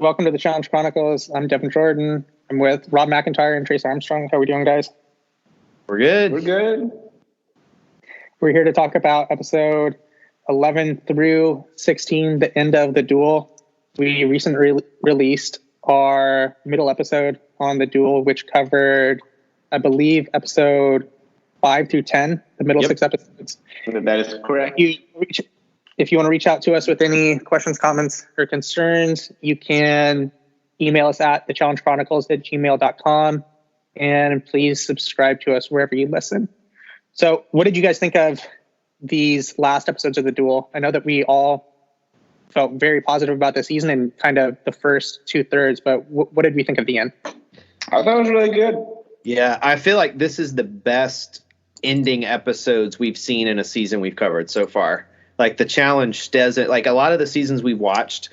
Welcome to the Challenge Chronicles. I'm Devin Jordan. I'm with Rob McIntyre and Trace Armstrong. How are we doing, guys? We're good. We're good. We're here to talk about episode 11 through 16, the end of the Duel. We recently released our middle episode on the Duel, which covered, I believe, episode 5 through 10, the middle 6 episodes. That is correct. If you want to reach out to us with any questions, comments, or concerns, you can email us at thechallengechronicles@gmail.com. And please subscribe to us wherever you listen. So what did you guys think of these last episodes of the Duel? I know that we all felt very positive about the season and kind of the first 2/3, but what did we think of the end? I thought it was really good. Yeah, I feel like this is the best ending episodes we've seen in a season we've covered so far. Like the challenge doesn't, like a lot of the seasons we've watched,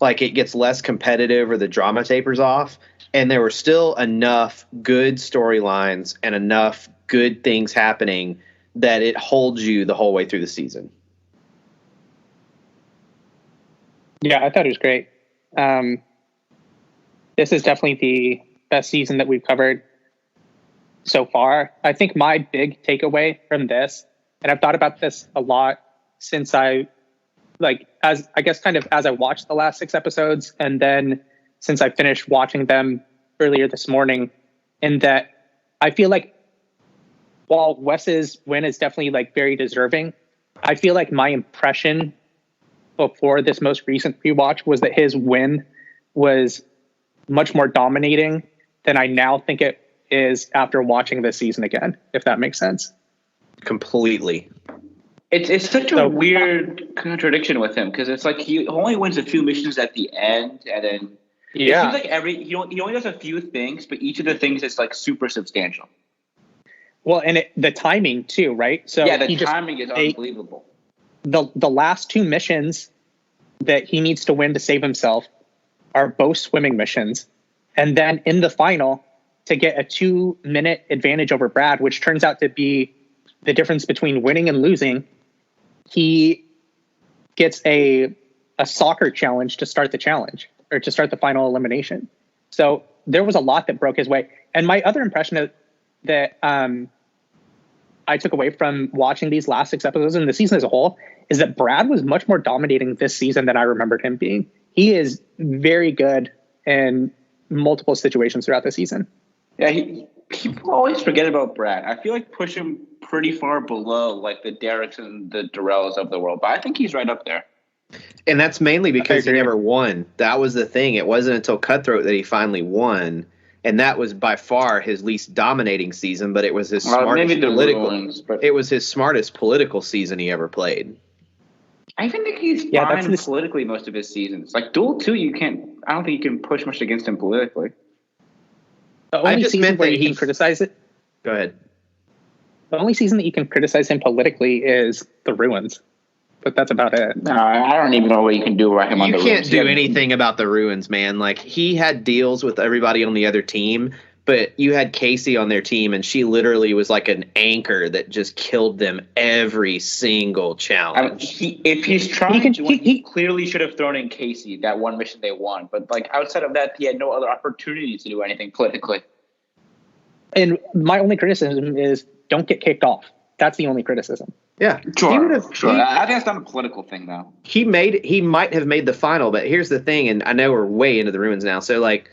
like it gets less competitive or the drama tapers off. And there were still enough good storylines and enough good things happening that it holds you the whole way through the season. Yeah, I thought it was great. This is definitely the best season that we've covered so far. I think my big takeaway from this, and I've thought about this a lot since as I watched the last 6 episodes, and then since I finished watching them earlier this morning, in that I feel like while Wes's win is definitely like very deserving, I feel like my impression before this most recent rewatch was that his win was much more dominating than I now think it is after watching this season again, if that makes sense. Completely. It's such a weird contradiction with him, because it's like he only wins a few missions at the end, and then it seems like he only does a few things, but each of the things is like super substantial. Well, and the timing too, right? So yeah, the timing is unbelievable. The last 2 missions that he needs to win to save himself are both swimming missions, and then in the final to get a 2-minute advantage over Brad, which turns out to be the difference between winning and losing, he gets a soccer challenge to start the challenge, or to start the final elimination. So there was a lot that broke his way. And my other impression that I took away from watching these last 6 episodes and the season as a whole is that Brad was much more dominating this season than I remembered him being. He is very good in multiple situations throughout the season. Yeah, people always forget about Brad. I feel like push him pretty far below like the Derricks and the Durrells of the world, but I think he's right up there. And that's mainly because he never won. That was the thing. It wasn't until Cutthroat that he finally won, and that was by far his least dominating season. But it was his smartest political. It was his smartest political season he ever played. I even think he's fine politically most of his seasons. Like Duel 2, I don't think you can push much against him politically. The only season where you can criticize it. Go ahead. The only season that you can criticize him politically is The Ruins. But that's about it. No, I don't even know what you can do about him on The Ruins. You can't do anything about The Ruins, man. Like, he had deals with everybody on the other team, but you had Casey on their team, and she literally was like an anchor that just killed them every single challenge. If he's trying to win, he clearly should have thrown in Casey that one mission they won. But like outside of that, he had no other opportunities to do anything politically. And my only criticism is don't get kicked off. That's the only criticism. Yeah, sure. I think that's not a political thing, though. He might have made the final, but here's the thing, and I know we're way into The Ruins now. So, like,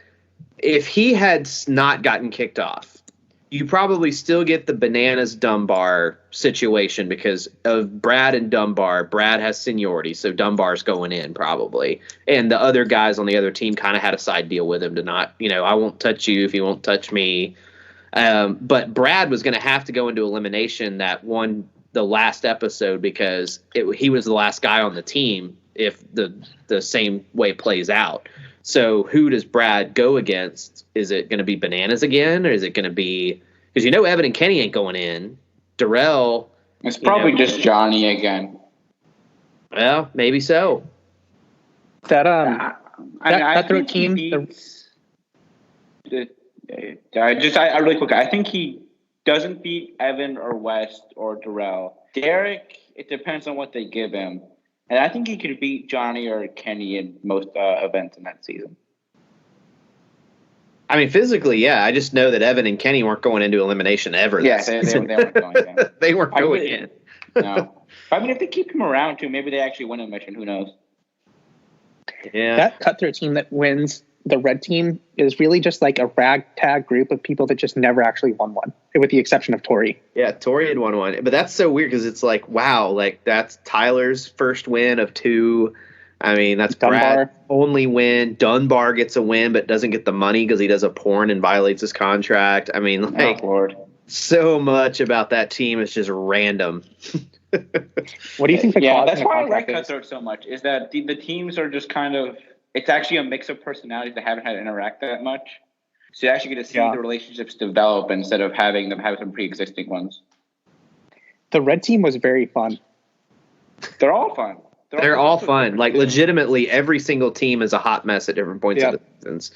if he had not gotten kicked off, you probably still get the Bananas Dunbar situation because of Brad and Dunbar. Brad has seniority, so Dunbar's going in probably, and the other guys on the other team kind of had a side deal with him to not, I won't touch you if you won't touch me. But Brad was going to have to go into elimination that won the last episode because he was the last guy on the team if the same way plays out. So who does Brad go against? Is it going to be Bananas again, or is it going to be – because Evan and Kenny ain't going in. Durrell – It's probably just Johnny again. Well, maybe so. That cutthroat team really quick. I think he doesn't beat Evan or West or Durrell. Derek, it depends on what they give him. And I think he could beat Johnny or Kenny in most events in that season. I mean, physically, yeah. I just know that Evan and Kenny weren't going into elimination ever. Yeah, they weren't going in. They weren't going in. No. I mean, if they keep him around, too, maybe they actually win a mission. Who knows? Yeah. That cutthroat team that wins the red team is really just like a ragtag group of people that just never actually won one, with the exception of Tori. Yeah, Tori had won one. But that's so weird because it's like, wow, like that's Tyler's first win of 2. I mean, that's Brad's only win. Dunbar gets a win but doesn't get the money because he does a porn and violates his contract. I mean, like, Lord. So much about that team is just random. What do you think? That's why I like Cutthroat so much, is that the teams are just kind of, it's actually a mix of personalities that haven't had to interact that much. So you actually get to see the relationships develop instead of having them have some pre-existing ones. The red team was very fun. They're all fun. They're all fun. Like, legitimately, every single team is a hot mess at different points of the seasons.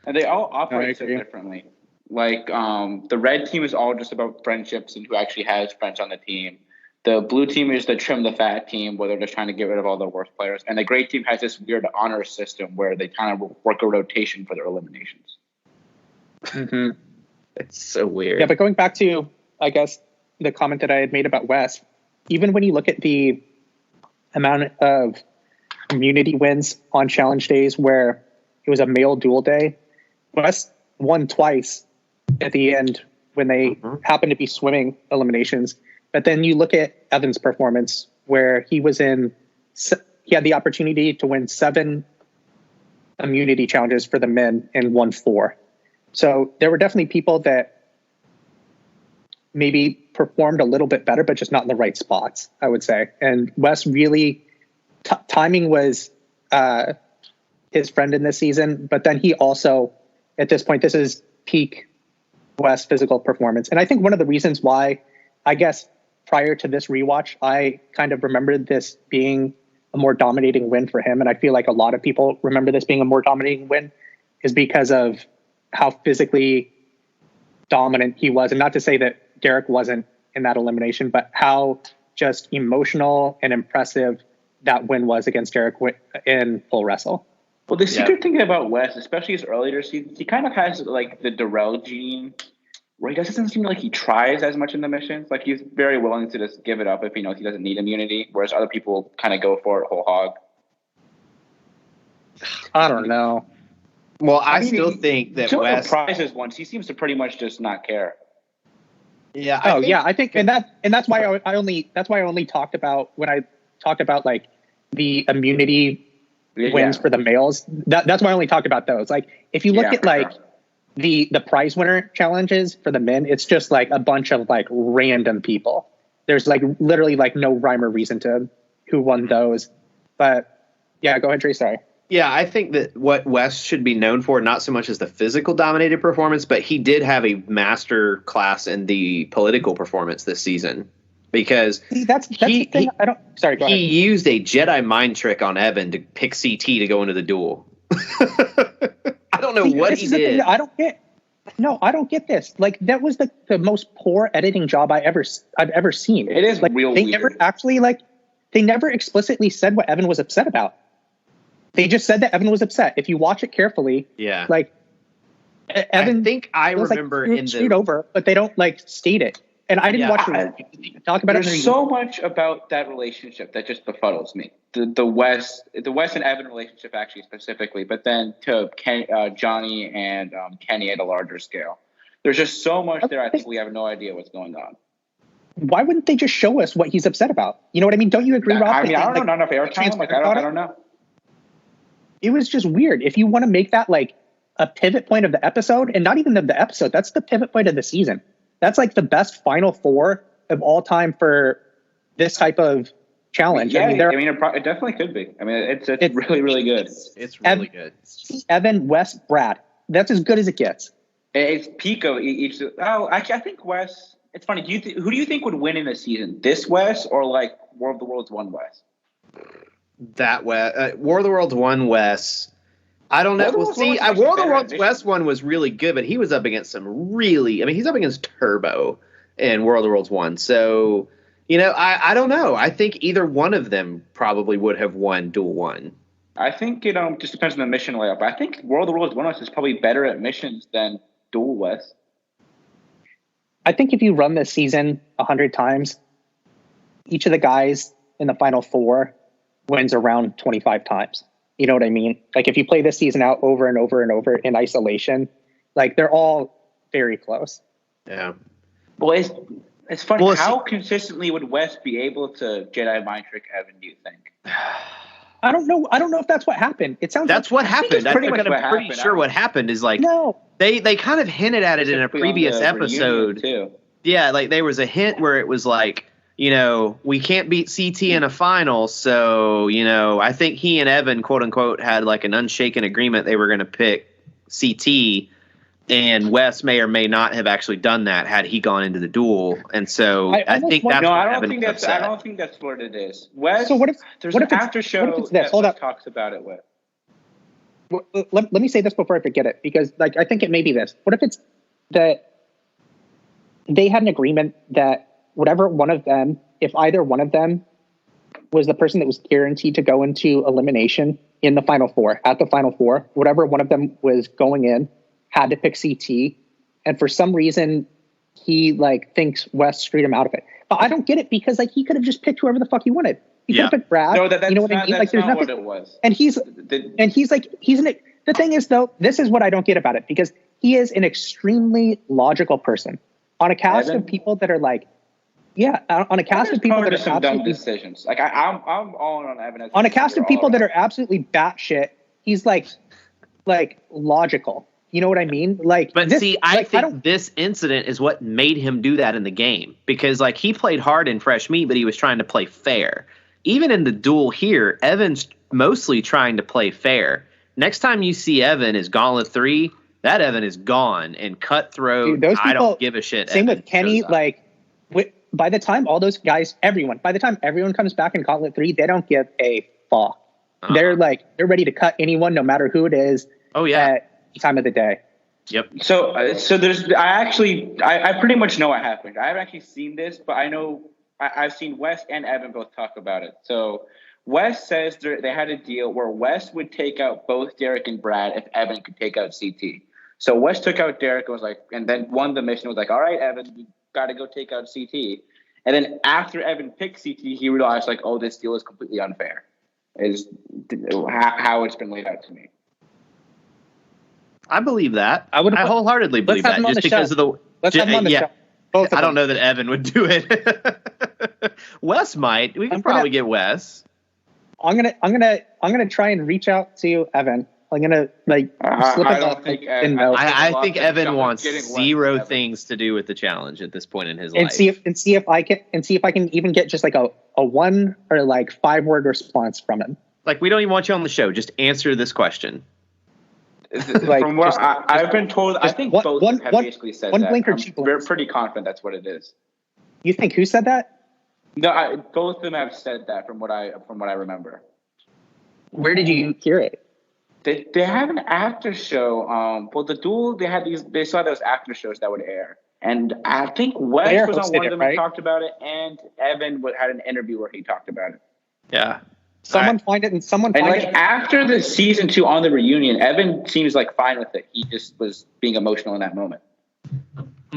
And they all operate so differently. Like, the red team is all just about friendships and who actually has friends on the team. The blue team is the trim the fat team, where they're just trying to get rid of all the worst players. And the gray team has this weird honor system where they kind of work a rotation for their eliminations. Mm-hmm. It's so weird. Yeah, but going back to, I guess, the comment that I had made about Wes, even when you look at the amount of immunity wins on challenge days where it was a male duel day, Wes won twice at the end when they happened to be swimming eliminations. But then you look at Evan's performance where he had the opportunity to win 7 immunity challenges for the men and won 4. So there were definitely people that maybe performed a little bit better, but just not in the right spots, I would say. And Wes really, timing was his friend in this season, but then he also, at this point, this is peak Wes physical performance. And I think one of the reasons why, I guess, prior to this rewatch, I kind of remembered this being a more dominating win for him. And I feel like a lot of people remember this being a more dominating win is because of how physically dominant he was. And not to say that Derek wasn't in that elimination, but how just emotional and impressive that win was against Derek in full wrestle. Well, the secret thing about Wes, especially his earlier seasons, he kind of has like the Darrell gene, where he doesn't seem like he tries as much in the missions. Like, he's very willing to just give it up if he knows he doesn't need immunity, whereas other people kind of go for it whole hog. I don't know. Well, I still think that Wes prizes once. He seems to pretty much just not care. Yeah. I think, and that's why I only talked about, when I talked about like the immunity wins for the males. That's why I only talked about those. Like, if you look at like the prize winner challenges for the men, it's just like a bunch of like random people. There's like literally like no rhyme or reason to who won those. But yeah, go ahead, Trey. Sorry. Yeah, I think that what Wes should be known for, not so much as the physical dominated performance, but he did have a master class in the political performance this season. Because that's the thing. Go ahead. He used a Jedi mind trick on Evan to pick CT to go into the duel. I don't know what he did. I don't get this. Like, that was the most poor editing job I've ever seen. It is like, real they weird. never actually they never explicitly said what Evan was upset about. They just said that Evan was upset. If you watch it carefully, like Evan, I think I remember in the over, but they don't like state it. And I didn't watch it. Talk about There's so much about that relationship that just befuddles me. The Wes and Evan relationship, actually, specifically, but then to Johnny and Kenny at a larger scale. There's just so much there. I think we have no idea what's going on. Why wouldn't they just show us what he's upset about? You know what I mean? Don't you agree, Rob? I mean, I don't know. Not enough airtime. Like, I don't know. It was just weird. If you want to make that like a pivot point of the episode, and not even of the episode, that's the pivot point of the season. That's like the best Final Four of all time for this type of challenge. Yeah, it definitely could be. I mean, it's really, really good. It's really good. Evan, Wes, Brad. That's as good as it gets. It's peak of each. Oh, actually, I think Wes. It's funny. Who do you think would win in this season? This Wes or like War of the Worlds 1 Wes? That Wes. War of the Worlds 1 Wes. I don't know. Well, see, War of the Worlds West one was really good, but he was up against he's up against Turbo in War of the Worlds 1. So, I don't know. I think either one of them probably would have won Duel 1. I think it just depends on the mission layout. But I think World of Worlds 1 is probably better at missions than Duel West. I think if you run this season 100 times, each of the guys in the final 4 wins around 25 times. You know what I mean? Like if you play this season out over and over and over in isolation, like they're all very close. Yeah. Well, it's funny. How consistently would West be able to Jedi mind trick Evan, do you think? I don't know. I don't know if that's what happened. It sounds that's like, what happened. I'm pretty sure what happened is like they kind of hinted at it in a previous episode. Too. Yeah, like there was a hint where it was like, we can't beat CT in a final, so, I think he and Evan, quote unquote, had like an unshaken agreement they were going to pick CT, and Wes may or may not have actually done that had he gone into the duel. And so I think that's I don't think that's what it is. Wes, so there's an after show that Wes talks about it with. Let me say this before I forget it, because like I think it may be this. What if it's that they had an agreement that whatever one of them, if either one of them was the person that was guaranteed to go into elimination in the final 4, at the final 4, whatever one of them was going in had to pick CT, and for some reason he like thinks Wes screwed him out of it. But I don't get it, because like he could have just picked whoever the fuck he wanted. He could have picked Brad. No, that's you know what not, I mean? That's like there's not nothing, what it was. And the thing is though, this is what I don't get about it, because he is an extremely logical person on a cast of people that are like, on a cast of people that are some dumb decisions. Like I'm all on Evan. On a cast of people that are absolutely batshit, he's like logical. You know what I mean? Like, but I think this incident is what made him do that in the game, because like he played hard in fresh meat, but he was trying to play fair. Even in the duel here, Evan's mostly trying to play fair. Next time you see Evan is Gauntlet 3, that Evan is gone and cutthroat. Dude, I don't give a shit. Same with Kenny. Like, by the time all those guys, by the time everyone comes back in Gauntlet 3, they don't give a fuck. They're ready to cut anyone, no matter who it is. Oh yeah. At time of the day. Yep. So I pretty much know what happened. I haven't actually seen this, but I know I've seen Wes and Evan both talk about it. So Wes says they had a deal where Wes would take out both Derek and Brad if Evan could take out CT. So Wes took out Derek and was like, and then won the mission, was like, all right, Evan, you got to go take out CT. And then after Evan picked CT, he realized like, oh, this deal is completely unfair. Is how it's been laid out to me. I believe that. I wholeheartedly believe that, just because of the. Let's have him on the show. Both I don't know that Evan would do it. Wes might. We can probably get Wes. I'm gonna try and reach out to Evan. I'm gonna slip it up. I think Evan wants zero things to do with the challenge at this point in his life. And see if I can even get just like a 1 or like 5-word response from him. Like, we don't even want you on the show. Just answer this question. Like, from what I've been told, I think both have basically said that. Blink or two blinks. We're pretty confident that's what it is. You think who said that? No, both of them have said that from what I remember. Where did you hear it? They have an after show. Well, the Duel, they saw those after shows that would air, and I think Wes was on one of them and talked about it, and Evan had an interview where he talked about it. Yeah. Someone find it, and someone find it. After the season 2 on the reunion, Evan seems like fine with it. He just was being emotional in that moment.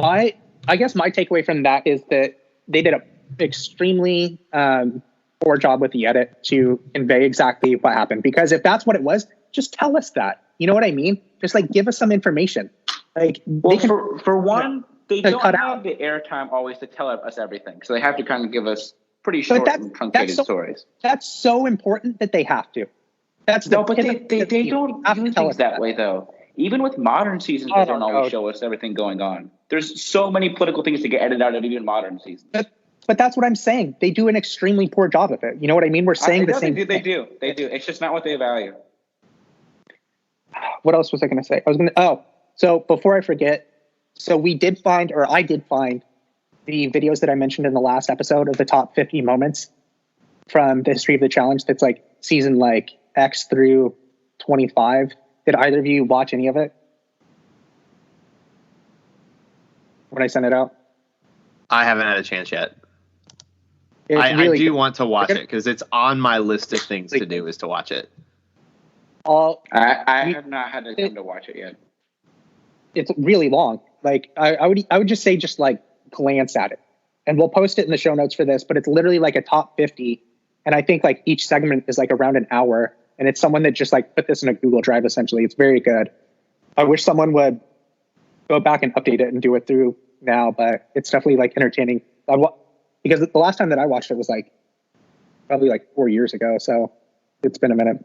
I guess my takeaway from that is that they did an extremely poor job with the edit to convey exactly what happened. Because if that's what it was, just tell us that. You know what I mean? Just like give us some information. Like, well, for one, they don't have the airtime always to tell us everything, so they have to kind of give us pretty short and truncated stories. That's so important that they have to. But they don't do things that way though. Even with modern seasons, they don't always show us everything going on. There's so many political things to get edited out of even modern seasons. But that's what I'm saying. They do an extremely poor job of it. You know what I mean? We're saying the same thing. They do. It's just not what they value. What else was I going to say? So before I forget, so I did find the videos that I mentioned in the last episode of the top 50 moments from the history of the challenge. That's like season like X through 25. Did either of you watch any of it when I sent it out? I haven't had a chance yet. I do want to watch it because it's on my list of things to do is to watch it. I have not had the time to watch it yet. It's really long. Like I would just say just like glance at it, and we'll post it in the show notes for this. But it's literally like a top 50, and I think like each segment is like around an hour, and it's someone that just like put this in a Google Drive. Essentially, it's very good. I wish someone would go back and update it and do it through now, but it's definitely like entertaining. Because the last time that I watched it was like probably like 4 years ago, so it's been a minute.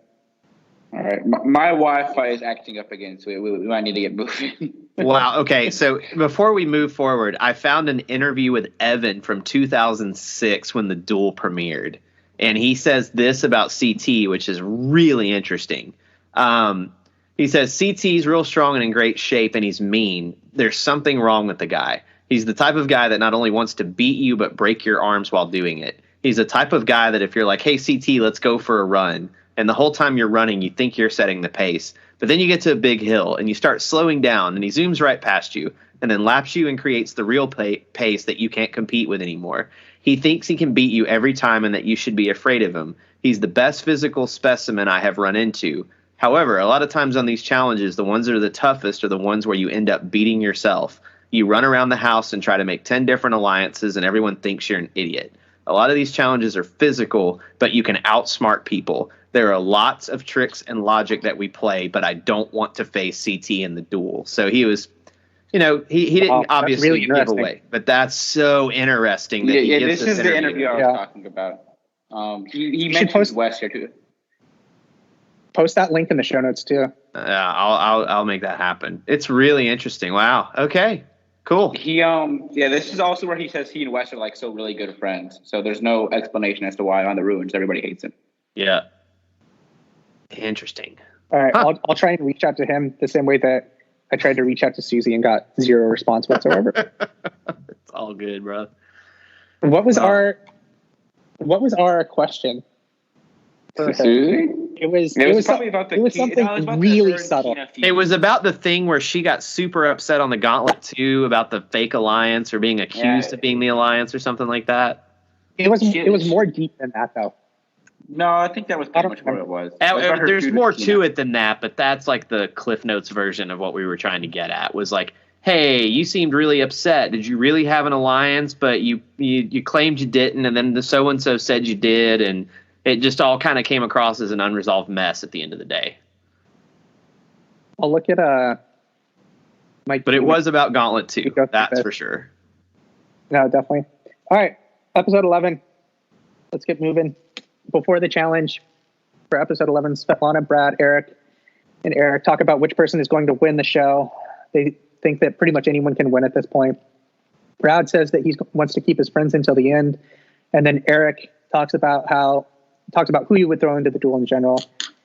All right, my Wi-Fi is acting up again, so we might need to get moving. Wow. Okay. So before we move forward, I found an interview with Evan from 2006 when the Duel premiered, and he says this about CT, which is really interesting. He says CT's real strong and in great shape, and he's mean. There's something wrong with the guy. He's the type of guy that not only wants to beat you, but break your arms while doing it. He's the type of guy that if you're like, hey, CT, let's go for a run, and the whole time you're running, you think you're setting the pace. But then you get to a big hill, and you start slowing down, and he zooms right past you, and then laps you and creates the real pace that you can't compete with anymore. He thinks he can beat you every time and that you should be afraid of him. He's the best physical specimen I have run into. However, a lot of times on these challenges, the ones that are the toughest are the ones where you end up beating yourself. You run around the house and try to make 10 different alliances, and everyone thinks you're an idiot. A lot of these challenges are physical, but you can outsmart people. There are lots of tricks and logic that we play, but I don't want to face CT in the Duel. So he was, he didn't obviously really give away, but that's so interesting that he gives this is the interview I was talking about. He mentions West here too. Post that link in the show notes too. I'll make that happen. It's really interesting. Wow. Okay. Cool. This is also where he says he and Wes are like so really good friends. So there's no explanation as to why on the Ruins everybody hates him. Yeah. Interesting. All right, I'll try and reach out to him the same way that I tried to reach out to Susie and got zero response whatsoever. It's all good, bro. What was our question? Susie? It was probably about it was something really subtle. It was about the thing where she got super upset on the Gauntlet 2 about the fake alliance or being accused of being the alliance or something like that. It was more deep than that though. No, I think that was pretty much what it was. There's more to it than that, but that's like the Cliff Notes version of what we were trying to get at. Was like, hey, you seemed really upset. Did you really have an alliance? But you claimed you didn't, and then the so and so said you did, and it just all kind of came across as an unresolved mess at the end of the day. I'll look at But it was about Gauntlet 2. That's for sure. No, definitely. All right, episode 11. Let's get moving. Before the challenge for episode 11, Svetlana, Brad, Eric, and Eric talk about which person is going to win the show. They think that pretty much anyone can win at this point. Brad says that he wants to keep his friends until the end. And then Eric talks about who he would throw into the duel in general.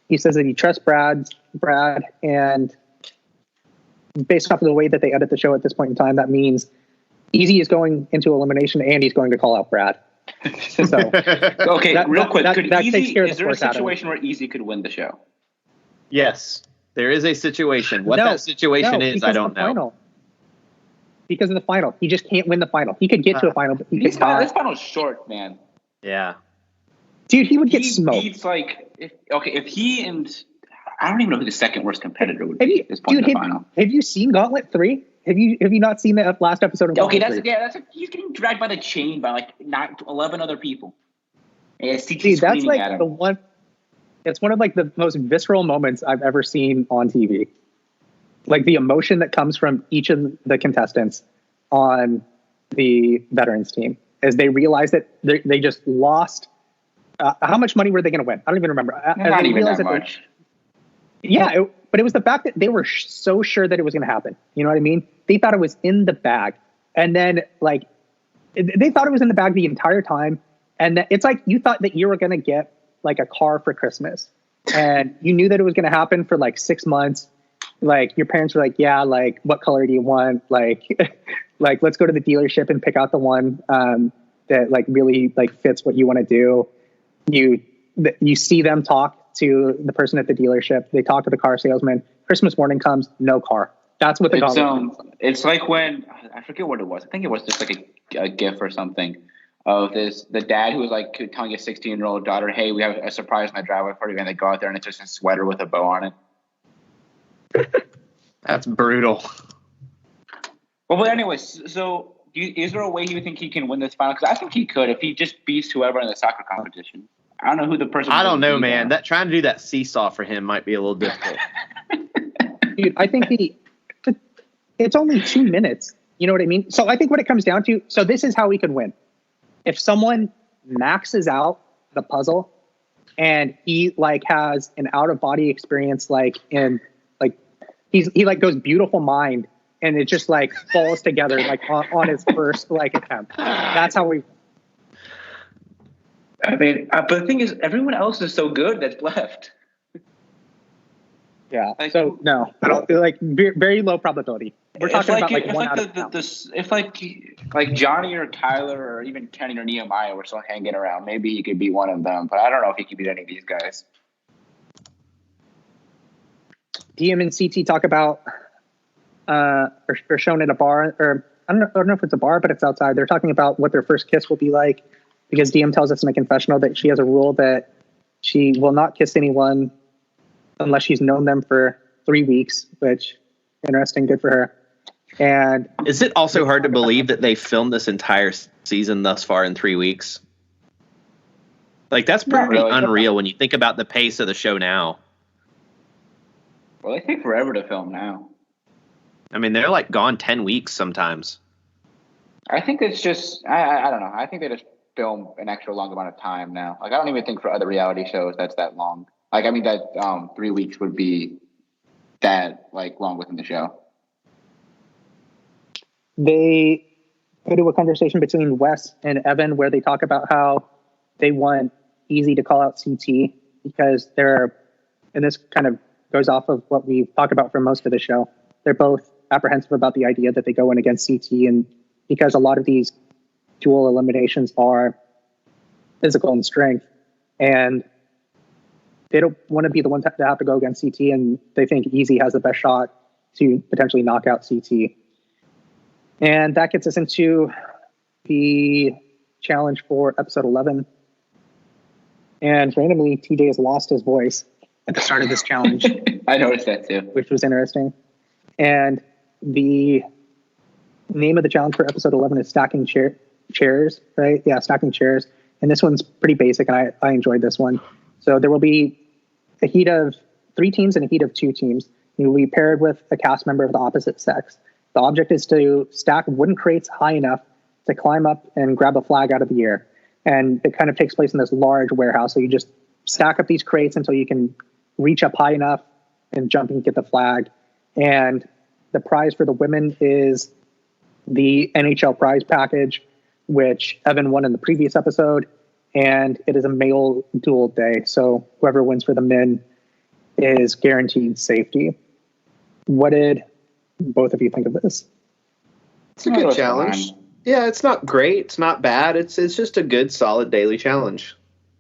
He says that he trusts Brad, and based off of the way that they edit the show at this point in time, that means Easy is going into elimination and he's going to call out Brad. So, okay, real quick. Is there a situation situation where Easy could win the show? Yes, there is a situation. What that situation is, I don't know. Final. Because of the final. He just can't win the final. He could get to a final, but this final's short, man. Yeah. Dude, he would get smoked. He's like, if he and I don't even know who the second worst competitor would be at this point in the final. Have you seen Gauntlet 3? Have you not seen the last episode of Gauntlet 3? He's getting dragged by the chain by like 11 other people. Dude, that's like the one. It's one of like the most visceral moments I've ever seen on TV. Like the emotion that comes from each of the contestants on the veterans team as they realize that they just lost. How much money were they going to win? I don't even remember. Not even that much. But it was the fact that they were so sure that it was going to happen. You know what I mean? They thought it was in the bag. And then, like, they thought it was in the bag the entire time. And it's like you thought that you were going to get, like, a car for Christmas. And you knew that it was going to happen for, like, 6 months. Like, your parents were like, yeah, like, what color do you want? Like, let's go to the dealership and pick out the one that, like, really, like, fits what you want to do. You see them talk to the person at the dealership. They talk to the car salesman. Christmas morning comes, no car. That's what the it's like when I forget what it was. I think it was just like a GIF or something. of the dad who was like telling his 16-year-old daughter, "Hey, we have a surprise in the driveway for you," and they go out there and it's just a sweater with a bow on it. That's brutal. Well, but anyways, so is there a way you think he can win this final? Because I think he could if he just beats whoever in the soccer competition. I don't know who the person. I don't know, man. That trying to do that seesaw for him might be a little difficult. Dude, I think it's only 2 minutes. You know what I mean? So I think what it comes down to, so this is how he could win. If someone maxes out the puzzle and he like has an out of body experience, like in like he like goes beautiful mind and it just like falls together like on his first like attempt. That's how we. I mean, but the thing is, everyone else is so good that's left. Yeah. Like, so no, I don't feel like very low probability. We're talking about like one out of if like Johnny or Tyler or even Kenny or Nehemiah were still hanging around, maybe he could be one of them. But I don't know if he could beat any of these guys. DM and CT talk about or shown at a bar, or I don't know if it's a bar, but it's outside. They're talking about what their first kiss will be like, because DM tells us in a confessional that she has a rule that she will not kiss anyone unless she's known them for 3 weeks, which interesting, good for her. And is it also hard to believe that they filmed this entire season thus far in 3 weeks? Like, that's pretty unreal when you think about the pace of the show now. Well, they take forever to film now. I mean, they're like gone 10 weeks sometimes. I think it's just, I don't know. I think they just film an extra long amount of time now. Like, I don't even think for other reality shows that's that long. Like, I mean, that 3 weeks would be that, like, long within the show. They go to a conversation between Wes and Evan where they talk about how they want Easy to call out CT because they're, and this kind of goes off of what we've talked about for most of the show. They're both apprehensive about the idea that they go in against CT, and because a lot of these dual eliminations are physical and strength, and they don't want to be the ones to have to go against CT, and they think Easy has the best shot to potentially knock out CT. And that gets us into the challenge for episode 11. And randomly, TJ has lost his voice at the start of this challenge. I noticed that too. Which was interesting. And the name of the challenge for episode 11 is stacking chairs, right? Yeah, stacking chairs. And this one's pretty basic, and I enjoyed this one. So there will be a heat of 3 teams and a heat of 2 teams. You will be paired with a cast member of the opposite sex. The object is to stack wooden crates high enough to climb up and grab a flag out of the air. And it kind of takes place in this large warehouse. So you just stack up these crates until you can reach up high enough and jump and get the flag. And the prize for the women is the NHL prize package, which Evan won in the previous episode. And it is a male duel day. So whoever wins for the men is guaranteed safety. What did both of you think of this? It's a good challenge. Yeah, it's not great. It's not bad. It's just a good, solid daily challenge.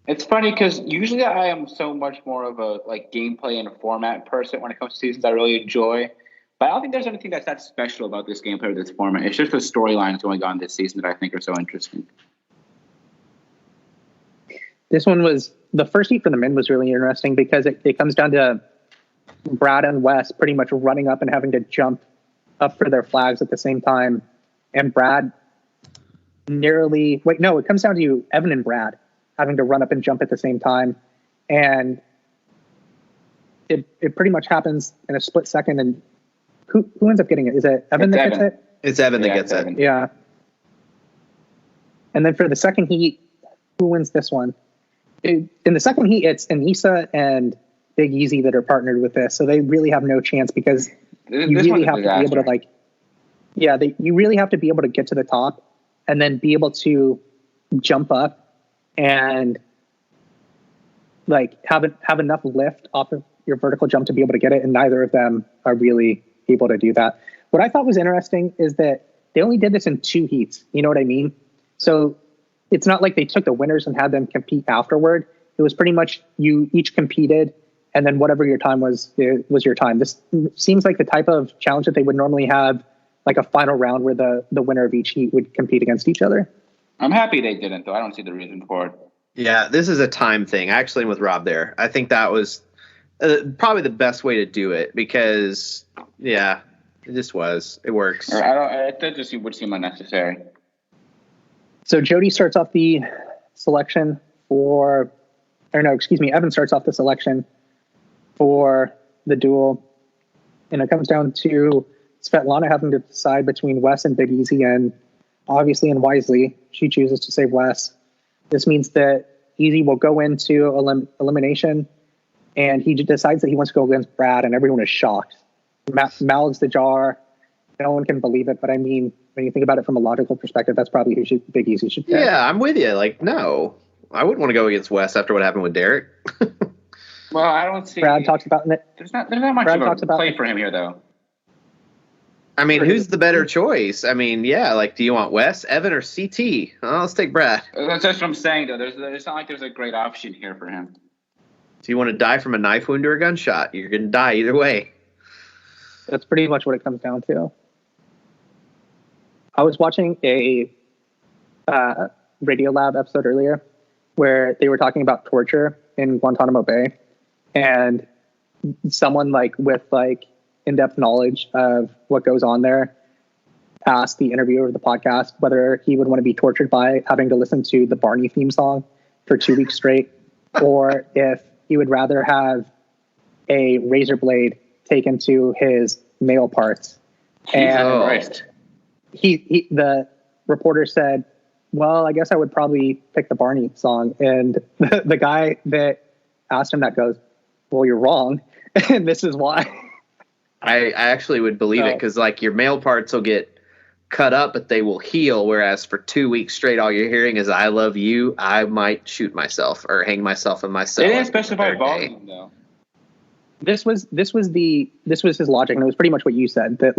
It's funny because usually I am so much more of a like gameplay and format person when it comes to seasons I really enjoy. But I don't think there's anything that's that special about this gameplay or this format. It's just the storylines going on this season that I think are so interesting. This one was, the first heat for the men was really interesting because it comes down to Brad and Wes pretty much running up and having to jump up for their flags at the same time. And Brad it comes down to Evan and Brad having to run up and jump at the same time. And it pretty much happens in a split second. And who ends up getting it? Is it Evan that gets it? It's Evan that gets it. Yeah. And then for the second heat, who wins this one? In the second heat, it's Anissa and Big Easy that are partnered with this. So they really have no chance because you really have to be able to you really have to be able to get to the top and then be able to jump up and like have enough lift off of your vertical jump to be able to get it. And neither of them are really able to do that. What I thought was interesting is that they only did this in 2 heats. You know what I mean? So it's not like they took the winners and had them compete afterward. It was pretty much you each competed, and then whatever your time was your time. This seems like the type of challenge that they would normally have, like a final round where the winner of each heat would compete against each other. I'm happy they didn't, though. I don't see the reason for it. Yeah, this is a time thing. I actually am with Rob there. I think that was probably the best way to do it because, yeah, it just was. It works. That just would seem unnecessary. So Jody starts off the selection Evan starts off the selection for the duel. And it comes down to Svetlana having to decide between Wes and Big Easy, and obviously and wisely, she chooses to save Wes. This means that Easy will go into elimination, and he decides that he wants to go against Brad, and everyone is shocked. Mouths the jar. No one can believe it, but I mean, when you think about it from a logical perspective, that's probably who Big Easy should pick. Yeah, I'm with you. Like, no, I wouldn't want to go against Wes after what happened with Derek. Well, I don't see. Brad talks about it. There's not much Brad of a play for him here, though. I mean, who's the better choice? I mean, yeah, like, do you want Wes, Evan, or CT? Oh, let's take Brad. That's what I'm saying, though. It's not like there's a great option here for him. Do you want to die from a knife wound or a gunshot? You're going to die either way. That's pretty much what it comes down to. I was watching a Radiolab episode earlier where they were talking about torture in Guantanamo Bay, and someone with in-depth knowledge of what goes on there asked the interviewer of the podcast whether he would want to be tortured by having to listen to the Barney theme song for 2 weeks straight, or if he would rather have a razor blade taken to his male parts. And the reporter said, well, I guess I would probably pick the Barney song. And the guy that asked him that goes, well, you're wrong. And this is why. I actually would believe it because, your male parts will get cut up, but they will heal. Whereas for 2 weeks straight, all you're hearing is "I love you." I might shoot myself or hang myself in my cell. It didn't specify volume, though. This was his logic, and it was pretty much what you said. That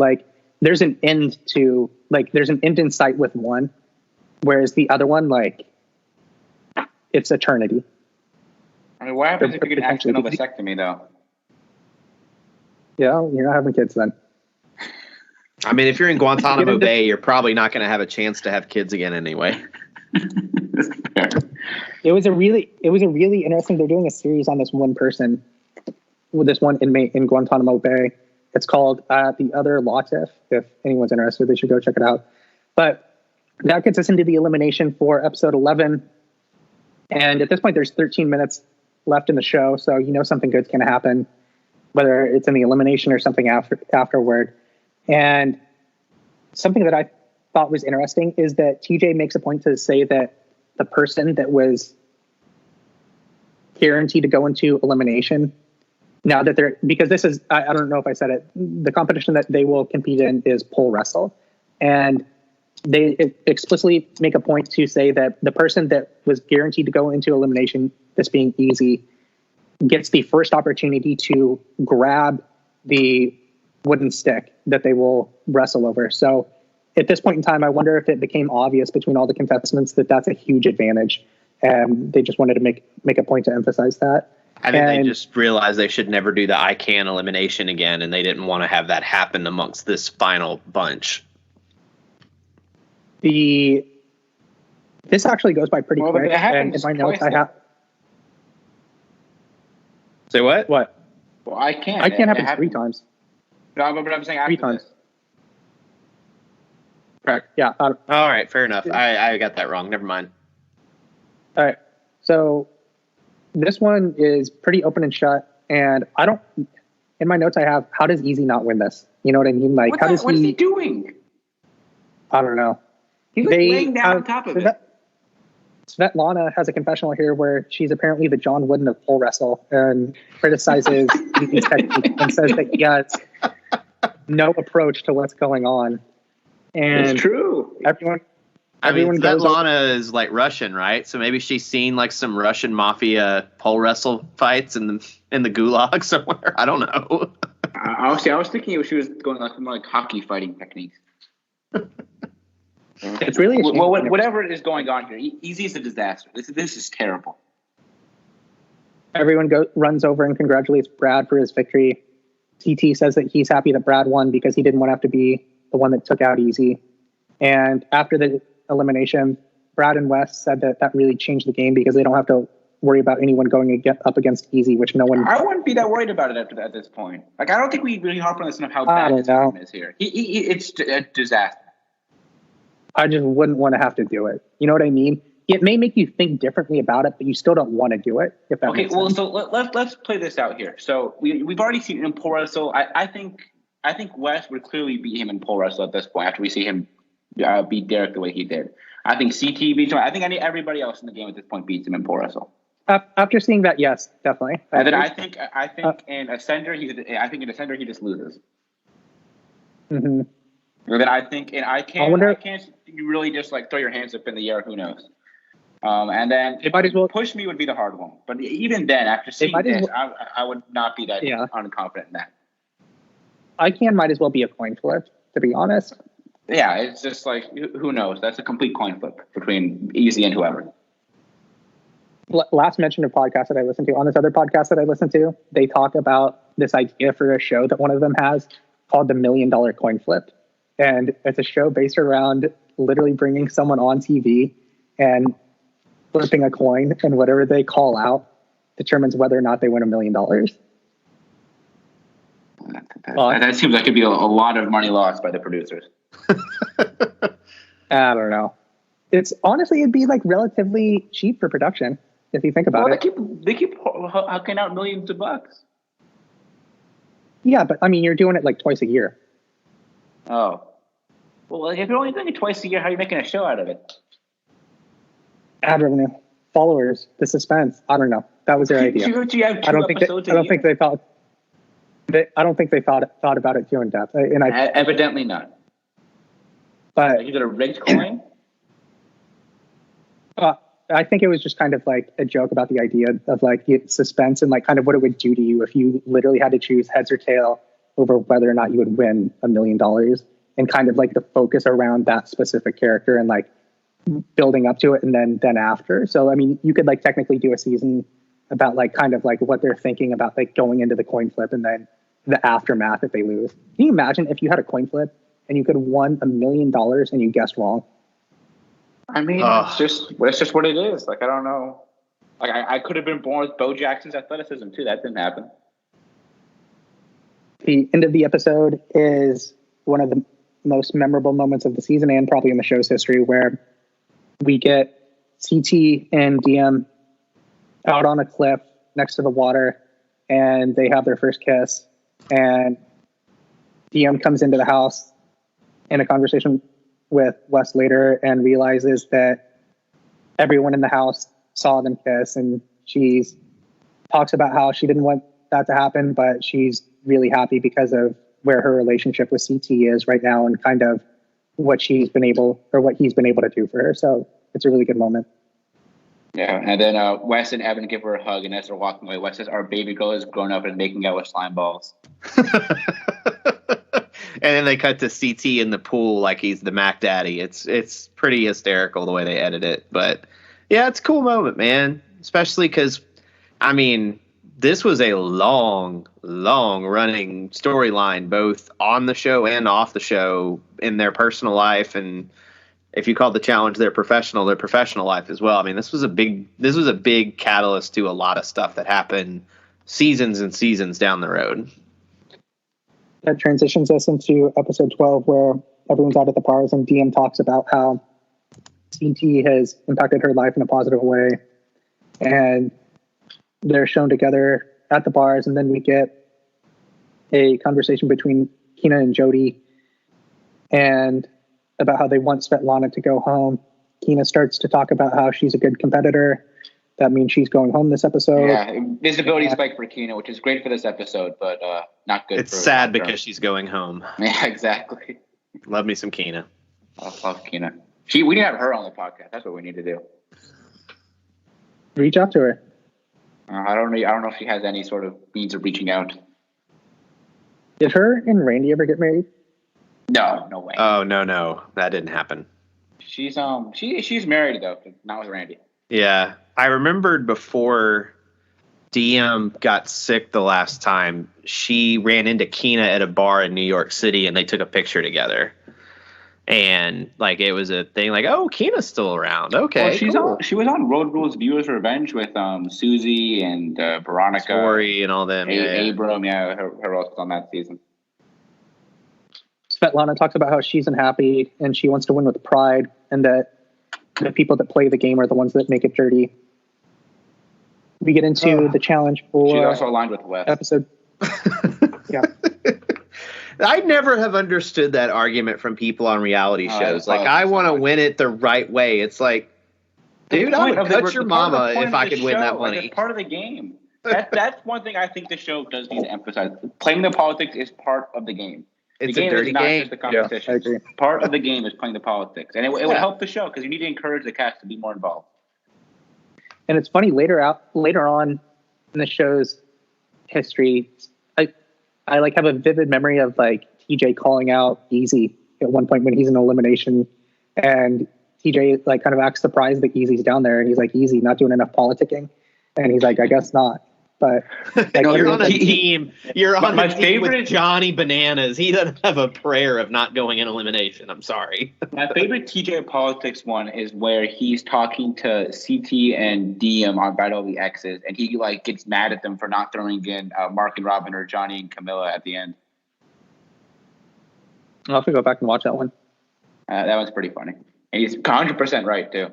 there's an end in sight with one, whereas the other one, it's eternity. I mean, what happens if you get an accidental vasectomy, though? Yeah, you're not having kids then. I mean, if you're in Guantanamo Bay, you're probably not going to have a chance to have kids again anyway. It was a really interesting. They're doing a series on this one person, with this one inmate in Guantanamo Bay. It's called The Other Latif. If anyone's interested, they should go check it out. But that gets us into the elimination for episode 11. And at this point, there's 13 minutes left in the show, so something good's going to happen, whether it's in the elimination or something afterward. And something that I thought was interesting is that TJ makes a point to say that the person that was guaranteed to go into elimination, now that because this is, I don't know if I said it, the competition that they will compete in is pole wrestle. And they explicitly make a point to say that the person that was guaranteed to go into elimination, this being Easy, gets the first opportunity to grab the wooden stick that they will wrestle over. So at this point in time, I wonder if it became obvious between all the contestants that that's a huge advantage. And they just wanted to make a point to emphasize that. I think they just realized they should never do the I can elimination again, and they didn't want to have that happen amongst this final bunch. This actually goes by pretty quick. And in my notes, I have. Say what? What? Well, I can't happen 3 times. No, but I'm saying 3 times. This. Correct. Yeah. All right. Fair enough. I got that wrong. Never mind. All right. So this one is pretty open and shut. And I don't, in my notes I have, how does Easy not win this? You know what I mean? What is he doing? I don't know. He's laying down on top of it. Svetlana has a confessional here where she's apparently the John Wooden of pole wrestle and criticizes Easy's technique and says that he has no approach to what's going on. And it's true. Everyone Svetlana is Russian, right? So maybe she's seen some Russian mafia pole wrestle fights in the gulag somewhere. I don't know. I was thinking she was going more hockey fighting techniques. It's really whatever is going on here. Easy is a disaster. This is terrible. Everyone runs over and congratulates Brad for his victory. TT says that he's happy that Brad won because he didn't want to have to be the one that took out Easy. And after the elimination, Brad and Wes said that really changed the game because they don't have to worry about anyone going up against Easy, which no one. I wouldn't be that worried about it at this point. Like, I don't think we really harp on this enough how bad his game is here. It's a disaster. I just wouldn't want to have to do it. You know what I mean? It may make you think differently about it, but you still don't want to do it. If that makes sense. So let's play this out here. So we've already seen him in pole wrestle. I think Wes would clearly beat him in pole wrestle at this point after we see him beat Derek the way he did. I think CT beats him. I think everybody else in the game at this point beats him in pole wrestle. After seeing that, yes, definitely. And then I think in Ascender he just loses. Mm-hmm. And then I can't you really just like throw your hands up in the air. Who knows? And then push me would be the hard one. But even then, after seeing this, I would not be that unconfident in that. Might as well be a coin flip, to be honest. Yeah, it's just like, who knows? That's a complete coin flip between Easy and whoever. Last mention of podcast that I listened to, on this other podcast that I listened to, they talk about this idea for a show that one of them has called the $1 Million Coin Flip. And it's a show based around literally bringing someone on TV and flipping a coin, and whatever they call out determines whether or not they win $1 million. That seems like it'd be a lot of money lost by the producers. I don't know. It'd be like relatively cheap for production if you think about it. They keep hucking out millions of bucks. Yeah, but I mean, you're doing it like twice a year. Oh. Well, if you're only doing it twice a year, how are you making a show out of it? Ad revenue, followers, the suspense. I don't know. That was their idea. I don't think they thought about it too in depth. Evidently not. But like, you got a rigged coin? I think it was just kind of like a joke about the idea of like suspense and like kind of what it would do to you if you literally had to choose heads or tail over whether or not you would win $1 million, and kind of like the focus around that specific character and like building up to it and then after. So I mean, you could like technically do a season about like kind of like what they're thinking about like going into the coin flip and then the aftermath if they lose. Can you imagine if you had a coin flip and you could have won $1 million and you guessed wrong? I mean, it's just what it is. Like, I don't know. Like, I could have been born with Bo Jackson's athleticism too. That didn't happen. The end of the episode is one of the most memorable moments of the season and probably in the show's history, where we get CT and DM out on a cliff next to the water, and they have their first kiss, and DM comes into the house in a conversation with Wes later and realizes that everyone in the house saw them kiss, and she talks about how she didn't want that to happen, but she's really happy because of where her relationship with CT is right now and kind of what he's been able to do for her. So it's a really good moment. Yeah, and then Wes and Evan give her a hug, and as they're walking away, Wes says, "Our baby girl has grown up and making out with slime balls." And then they cut to CT in the pool like he's the Mac Daddy. It's pretty hysterical the way they edit it. But yeah, it's a cool moment, man. Especially because, I mean, this was a long running storyline, both on the show and off the show, in their personal life, and if you call the challenge their professional life as well. I mean, this was a big catalyst to a lot of stuff that happened seasons and seasons down the road. That transitions us into episode 12, where everyone's out at the bars and DM talks about how CT has impacted her life in a positive way, and they're shown together at the bars. And then we get a conversation between Kina and Jody and about how they want Svetlana to go home. Kina starts to talk about how she's a good competitor. That means she's going home this episode. Yeah, visibility spike for Kina, which is great for this episode, but not good. It's sad because she's going home. Yeah, exactly. Love me some Kina. I love Kina. We need to have her on the podcast. That's what we need to do. Reach out to her. I don't know if she has any sort of means of reaching out. Did her and Randy ever get married? No way. Oh no, that didn't happen. She's married though, not with Randy. Yeah, I remembered before DM got sick the last time, she ran into Kina at a bar in New York City and they took a picture together. And like it was a thing, like, oh, Keena's still around. Okay, well, she was on Road Rules Viewers Revenge with Susie and Veronica, Tori, and all them. Abram, her else was on that season. Svetlana talks about how she's unhappy and she wants to win with pride, and that the people that play the game are the ones that make it dirty. We get into the challenge for she's also aligned with Wes. Episode. Yeah. I never have understood that argument from people on reality shows. Like, I want to win it the right way. It's like, dude, I would cut your mama if I could win that money. It's part of the game. That's one thing I think the show does need to emphasize. Playing the politics is part of the game. It's the game a dirty is not game. just the competition. Yeah, I agree. Part of the game is playing the politics. And it would help the show because you need to encourage the cast to be more involved. And it's funny, later on in the show's history, I like have a vivid memory of like TJ calling out Easy at one point when he's in elimination, and TJ like kind of acts surprised that Easy's down there, and he's like, Easy, not doing enough politicking, and he's like, I guess not. But like, you're on a team. You're on my a team favorite with Johnny Bananas. He doesn't have a prayer of not going in elimination. I'm sorry. My favorite TJ politics one is where he's talking to CT and DM on Battle of the X's, and he like gets mad at them for not throwing in Mark and Robin or Johnny and Camilla at the end. I'll have to go back and watch that one. That one's pretty funny. And he's 100% right too.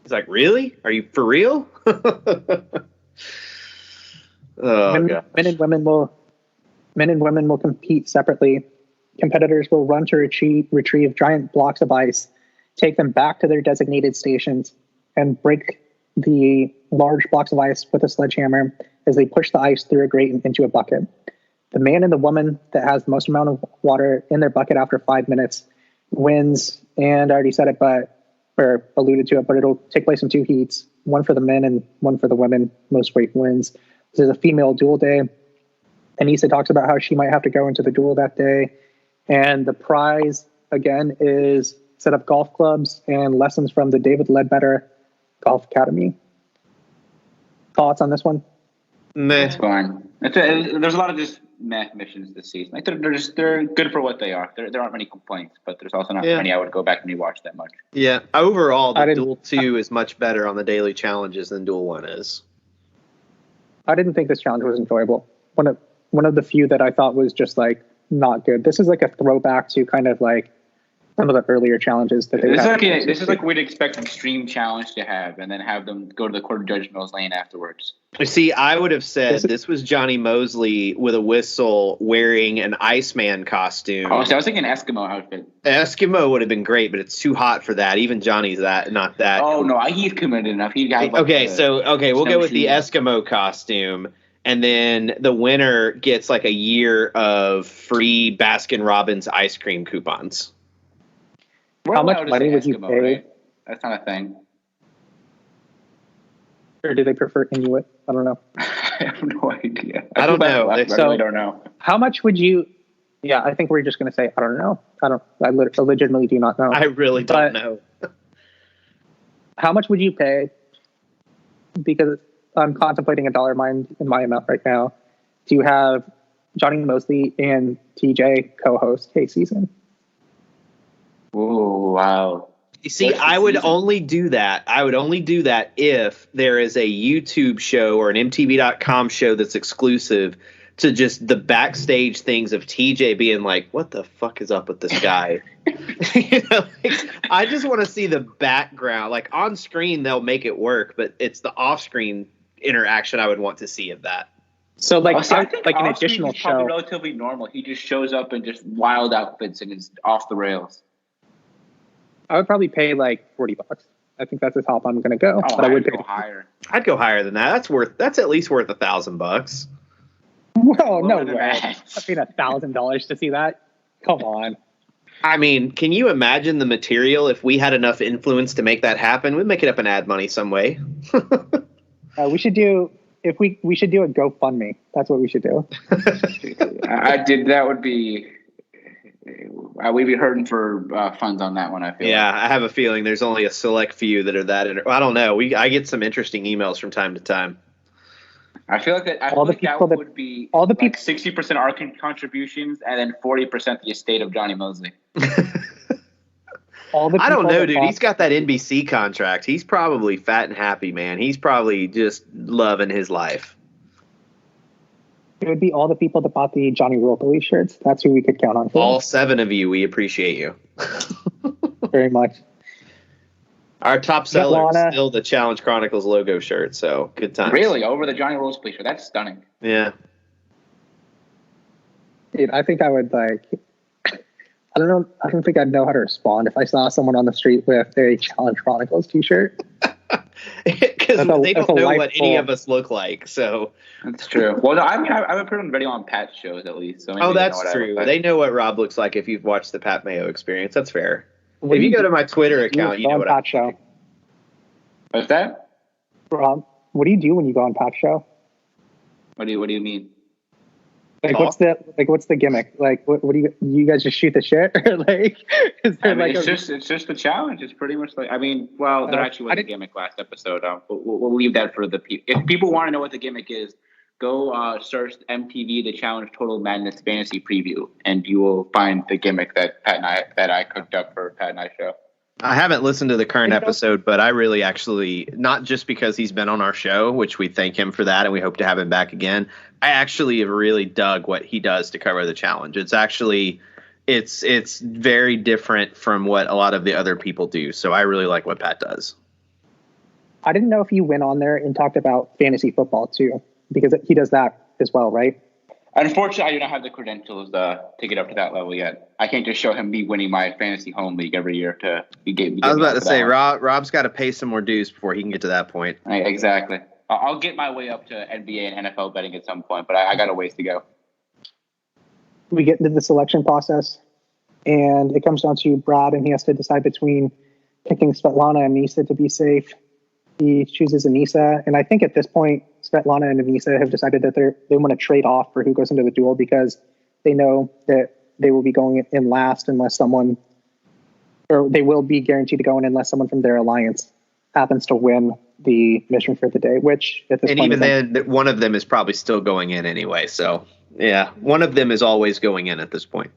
He's like, really? Are you for real? Men and women will compete separately. Competitors will run to retrieve giant blocks of ice, take them back to their designated stations, and break the large blocks of ice with a sledgehammer as they push the ice through a grate and into a bucket. The man and the woman that has the most amount of water in their bucket after 5 minutes wins. And I already said it, or alluded to it, but it'll take place in 2 heats, one for the men and one for the women. Most weight wins. This is a female duel day. Anissa talks about how she might have to go into the duel that day. And the prize, again, is set up golf clubs and lessons from the David Ledbetter Golf Academy. Thoughts on this one? Meh. It's fine. There's a lot of just meh missions this season. Like they're good for what they are. There aren't many complaints, but there's also not many I would go back and rewatch that much. Yeah. Overall, the Duel 2 is much better on the daily challenges than Duel 1 is. I didn't think this challenge was enjoyable. One of the few that I thought was just like not good. This is like a throwback to kind of like some of the earlier challenges that they had. This is like we'd expect Extreme Challenge to have, and then have them go to the Court of Judge Mills Lane afterwards. See, I would have said this was Johnny Mosley with a whistle wearing an Iceman costume. Oh, so I was thinking Eskimo outfit. Eskimo would have been great, but it's too hot for that. Even Johnny's not that. Oh no, he's committed enough. We'll go with the Eskimo costume, and then the winner gets like a year of free Baskin Robbins ice cream coupons. How much money would you pay? Right? That's not a thing. Or do they prefer Inuit? I don't know. I have no idea. I don't know. I really don't know. How much would you? Yeah, I think we're just going to say I don't know. I legitimately do not know. I really don't know. How much would you pay? Because I'm contemplating a dollar mine in my amount right now. To have Johnny Mosley and TJ co-host a season. Oh, wow. You see, I would only do that. If there is a YouTube show or an MTV.com show that's exclusive to just the backstage things of TJ being like, what the fuck is up with this guy? I just want to see the background. Like on screen, they'll make it work, but it's the off screen interaction I would want to see of that. So like, I think like an additional show. Probably show. Relatively normal. He just shows up in just wild outfits and is off the rails. I would probably pay like $40. I think that's the top I'm going to go. Oh, but I would go higher. I'd go higher than that. That's at least worth $1,000. Well, no way. I paid $1,000 to see that. Come on. I mean, can you imagine the material if we had enough influence to make that happen? We'd make it up and ad money some way. We should do a GoFundMe. That's what we should do. That would be. We'd be hurting for funds on that one. I feel. Yeah, I have a feeling there's only a select few that are that. I don't know. I get some interesting emails from time to time. I feel like that. Would be all the people 60% our contributions, and then 40% the estate of Johnny Mosley. all the I don't people know, that dude. thought- He's got that NBC contract. He's probably fat and happy, man. He's probably just loving his life. It would be all the people that bought the Johnny Roll Police shirts. That's who we could count on. All 7 of you, we appreciate you. Very much. Our top seller is Svetlana. still the Challenge Chronicles logo shirt, so good times. Really? Over the Johnny Rolls Police shirt? That's stunning. Yeah. Dude, I think I would like. I don't know. I don't think I'd know how to respond if I saw someone on the street with a Challenge Chronicles T-shirt. Because they that's don't a know life what any goal. of us look like. So. That's true. Well, no, I've appeared on video on Pat's shows at least. So maybe Oh, they know that's what I true. look like. They know what Rob looks like if you've watched the Pat Mayo Experience. That's fair. What If do you you go do- to my Twitter account, you know what Pat show. What's that? Rob, what do you do when you go on Pat's show? What do you mean? Like, Talk? what's the gimmick? Like, what do you guys just shoot the shit, or like, is there I mean, like it's just the challenge. It's pretty much like, I mean, well, there actually was a gimmick last episode. We'll leave that for the people. If people want to know what the gimmick is, go search MTV The Challenge Total Madness Fantasy Preview, and you will find the gimmick that I cooked up for Pat and I show. I haven't listened to the current episode, but I really actually, not just because he's been on our show, which we thank him for that and we hope to have him back again. I actually have really dug what he does to cover the challenge. It's actually, it's very different from what a lot of the other people do. So I really like what Pat does. I didn't know if you went on there and talked about fantasy football too, because he does that as well, right? Unfortunately, I do not have the credentials to get up to that level yet. I can't just show him me winning my fantasy home league every year to get. I was about to say, Rob's got to pay some more dues before he can get to that point. Exactly. I'll get my way up to NBA and NFL betting at some point, but I got a ways to go. We get into the selection process, and it comes down to Brad, and he has to decide between picking Svetlana and Anissa to be safe. He chooses Anissa, and I think at this point, Svetlana and Anissa have decided that they want to trade off for who goes into the duel because they know that they will be going in last unless someone, or they will be guaranteed to go in unless someone from their alliance happens to win the mission for the day, which at this and point... even then, one of them is probably still going in anyway. So, yeah, one of them is always going in at this point.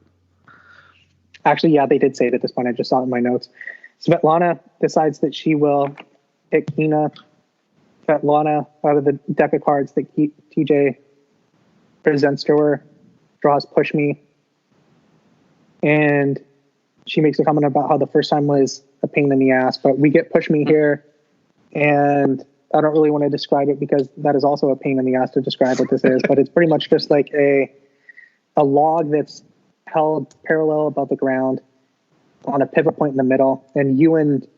Actually, yeah, they did say it at this point. I just saw it in my notes. Svetlana decides that she will pick Hina. Svetlana, out of the deck of cards that TJ presents to her, draws Push Me. And she makes a comment about how the first time was a pain in the ass, but we get Push Me here. And I don't really want to describe it because that is also a pain in the ass to describe what this is, but it's pretty much just like a log that's held parallel above the ground on a pivot point in the middle, and you and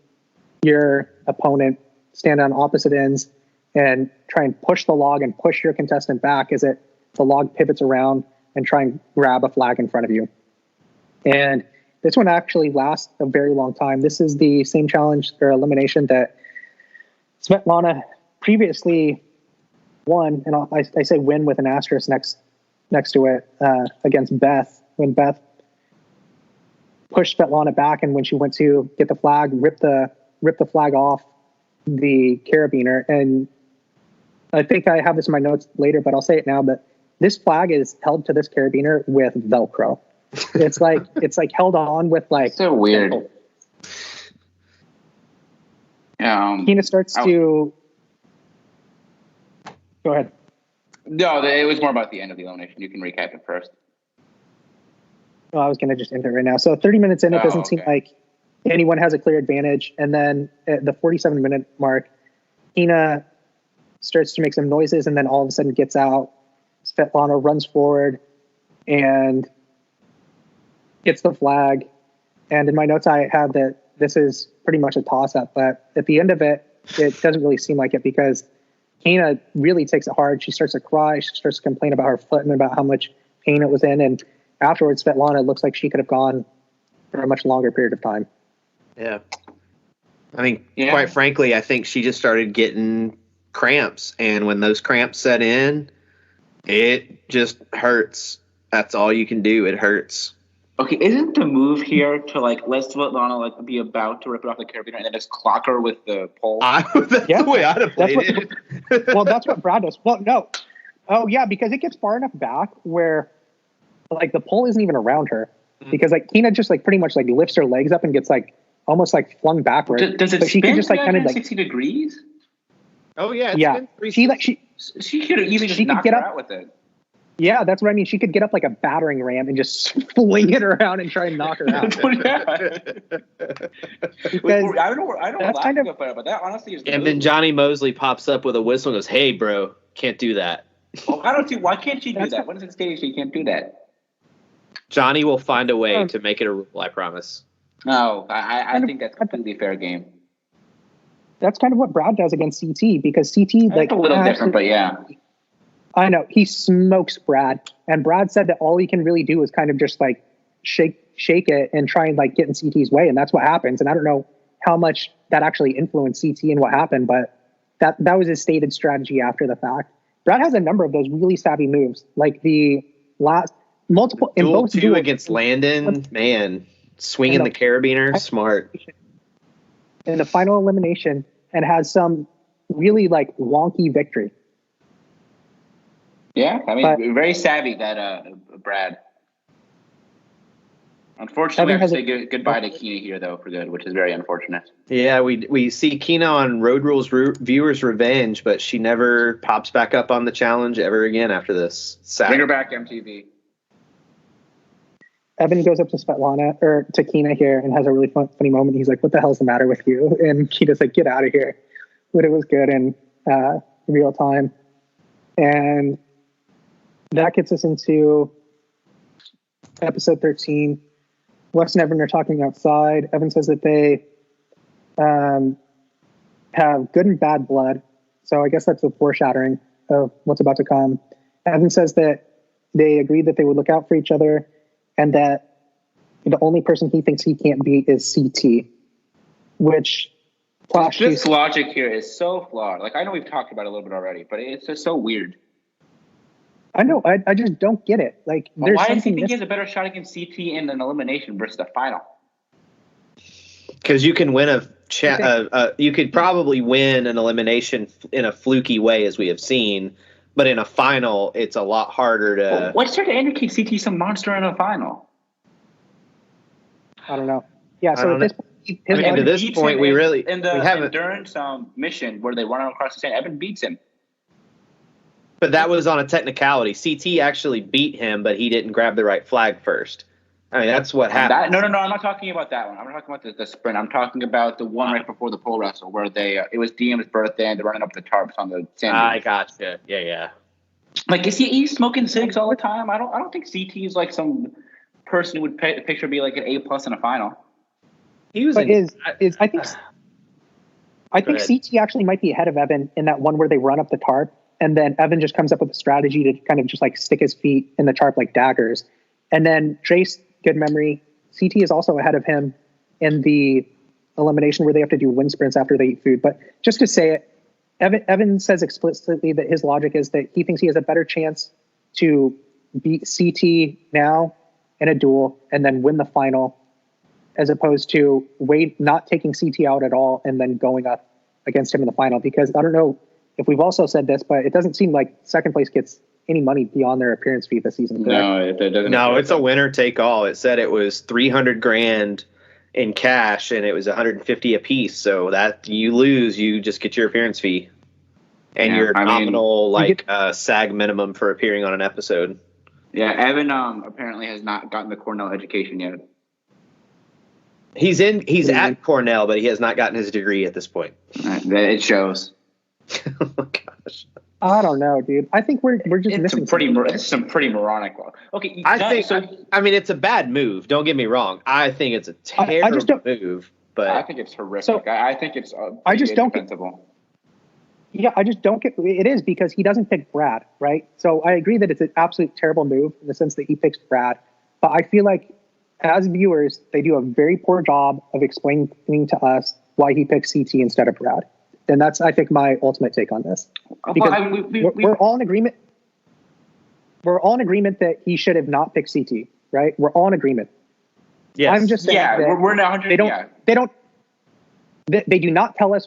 your opponent stand on opposite ends and try and push the log and push your contestant back as the log pivots around and try and grab a flag in front of you. And this one actually lasts a very long time. This is the same challenge or elimination that Svetlana previously won, and I say win with an asterisk next to it, against Beth, when Beth pushed Svetlana back, and when she went to get the flag, ripped the flag off the carabiner. And I think I have this in my notes later, but I'll say it now, but this flag is held to this carabiner with Velcro. It's like held on with like so weird. Hina starts to go ahead. No, it was more about the end of the elimination. You can recap it first. Well, I was going to just end it right now. So 30 minutes in, it doesn't seem like anyone has a clear advantage. And then at the 47-minute mark, Hina starts to make some noises and then all of a sudden gets out. Svetlana runs forward and gets the flag. And in my notes, I have that this is pretty much a toss-up. But at the end of it, it doesn't really seem like it because Hina really takes it hard. She starts to cry. She starts to complain about her foot and about how much pain it was in. And afterwards, Svetlana looks like she could have gone for a much longer period of time. Yeah. I mean, quite frankly, I think she just started getting cramps. And when those cramps set in, it just hurts. That's all you can do. It hurts. Okay, isn't the move here to let Svetlana be about to rip it off the carabiner and then just clock her with the pole? That's the way I'd have played it. Well, that's what Brad does. Well, no. Oh, yeah, because it gets far enough back where the pole isn't even around her. Because Hina just pretty much lifts her legs up and gets a almost like flung backward. Does it but she spin could just like kind of like 60 degrees? Oh yeah, she could have easily just knocked her out with it. Yeah, that's what I mean. She could get up like a battering ram and just fling it around and try and knock her out. Because I don't laugh kind of, but that honestly is. And then Johnny Mosley pops up with a whistle and goes, "Hey, bro, can't do that." Well, I don't see why can't she do that? What does it say she can't do that? Johnny will find a way to make it a rule. I promise. No, I think that's completely fair game. That's kind of what Brad does against CT because CT like a little different, but yeah. I know he smokes Brad, and Brad said that all he can really do is kind of just like shake it and try and like get in CT's way, and that's what happens. And I don't know how much that actually influenced CT and what happened, but that was his stated strategy after the fact. Brad has a number of those really savvy moves, like the last multiple in both Duel against Landon, man, swinging the carabiner, smart. In the final elimination, and has some really like wonky victory. Yeah, I mean, very savvy that Brad. Unfortunately, we have to say goodbye to Keena here, though, for good, which is very unfortunate. Yeah, we see Keena on Road Rules Viewers Revenge, but she never pops back up on the challenge ever again after this. Sad. Bring her back, MTV. Evan goes up to Svetlana or to Keena here and has a really funny moment. He's like, "What the hell's the matter with you?" And Keena's like, "Get out of here." But it was good in real time, and that gets us into episode 13. Wes and Evan are talking outside. Evan says that they have good and bad blood. So I guess that's the foreshadowing of what's about to come. Evan says that they agreed that they would look out for each other and that the only person he thinks he can't beat is CT, which... This logic here is so flawed. Like, I know we've talked about it a little bit already, but it's just so weird. I know. I just don't get it. Like, why does he think he has a better shot against CT in an elimination versus the final? Because you can win you could probably win an elimination in a fluky way, as we have seen, but in a final, it's a lot harder to. Well, what's there to indicate CT some monster in a final? I don't know. Yeah. So at this point, we really in the endurance mission where they run across the sand. Evan beats him. But that was on a technicality. CT actually beat him, but he didn't grab the right flag first. I mean, that's what happened. No. I'm not talking about that one. I'm not talking about the sprint. I'm talking about the one right before the pole wrestle where it was DM's birthday and they're running up the tarps on the sand. I gotcha. Yeah. Like, is he smoking cigs all the time? I don't think CT is like some person who would picture be like an A+ in a final. He was. But I think CT actually might be ahead of Evan in that one where they run up the tarp. And then Evan just comes up with a strategy to kind of just like stick his feet in the tarp like daggers. And then Trace, good memory, CT is also ahead of him in the elimination where they have to do wind sprints after they eat food. But just to say it, Evan says explicitly that his logic is that he thinks he has a better chance to beat CT now in a duel and then win the final, as opposed to not taking CT out at all and then going up against him in the final. Because I don't know if we've also said this, but it doesn't seem like second place gets any money beyond their appearance fee this season. Correct? No, it doesn't. No, it's a winner take all. It said it was $300,000 in cash and it was $150 a piece. So that you lose, you just get your appearance fee and your nominal SAG minimum for appearing on an episode. Yeah, Evan apparently has not gotten the Cornell education yet. He's at Cornell, but he has not gotten his degree at this point. It shows. Oh my gosh. I don't know, dude. I think we're just missing some pretty moronic. Okay, I mean, it's a bad move. Don't get me wrong. I think it's a terrible move, but I think it's horrific. So, I think it's. I just don't get. Yeah, I just don't get. It is because he doesn't pick Brad, right? So I agree that it's an absolute terrible move in the sense that he picks Brad, but I feel like as viewers, they do a very poor job of explaining to us why he picks CT instead of Brad. And that's, I think, my ultimate take on this. Because we're all in agreement. We're all in agreement that he should have not picked CT, right? We're all in agreement. Yes. I'm just saying we're not 100. They do not tell us.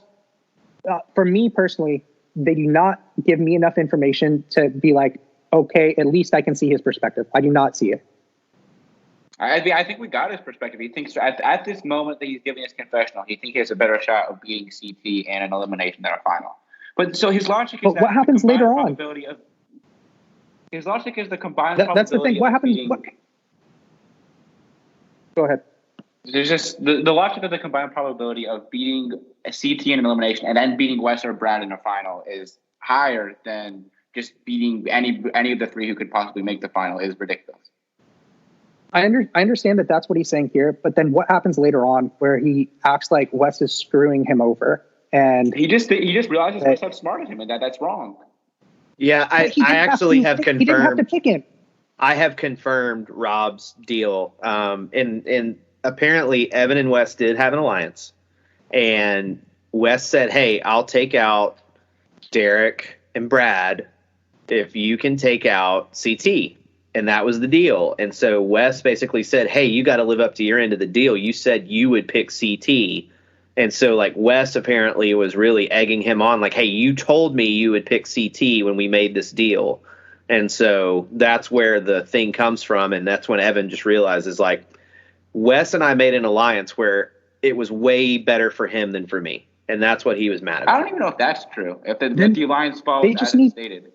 For me personally, they do not give me enough information to be like, okay, at least I can see his perspective. I do not see it. I think we got his perspective. He thinks at this moment that he's giving his confessional, he thinks he has a better shot of beating CT in an elimination than a final. But so his logic is but what happens later on? His logic is the combined probability. That's the thing. What happens? Go ahead. There's just the logic of the combined probability of beating a CT in an elimination and then beating Wes or Brad in a final is higher than just beating any of the three who could possibly make the final. Is ridiculous. I understand that that's what he's saying here, but then what happens later on where he acts like Wes is screwing him over, and he just realizes Wes outsmarted him, and that's wrong. Yeah, I actually have confirmed. He didn't have to pick him. I have confirmed Rob's deal. And apparently Evan and Wes did have an alliance, and Wes said, "Hey, I'll take out Derek and Brad if you can take out CT." And that was the deal. And so Wes basically said, "Hey, you got to live up to your end of the deal. You said you would pick CT." And so like Wes apparently was really egging him on, like, "Hey, you told me you would pick CT when we made this deal." And so that's where the thing comes from. And that's when Evan just realizes, like, Wes and I made an alliance where it was way better for him than for me. And that's what he was mad about. I don't even know if that's true. If the alliance follows as stated.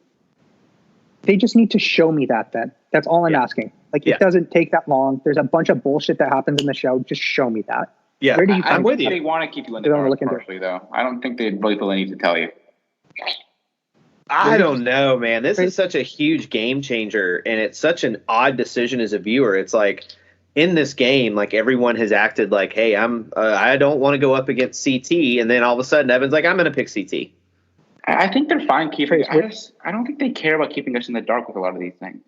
They just need to show me that then. That's all I'm asking. Like, it doesn't take that long. There's a bunch of bullshit that happens in the show. Just show me that. Yeah, Where do you I'm with you. They want to keep you in the dark, partially, though. I don't think they really feel the need to tell you. I don't know, man. This is such a huge game changer, and it's such an odd decision as a viewer. It's like, in this game, like, everyone has acted like, "Hey, I don't want to go up against CT," and then all of a sudden, Evan's like, "I'm going to pick CT." I think they're fine keeping. I don't think they care about keeping us in the dark with a lot of these things.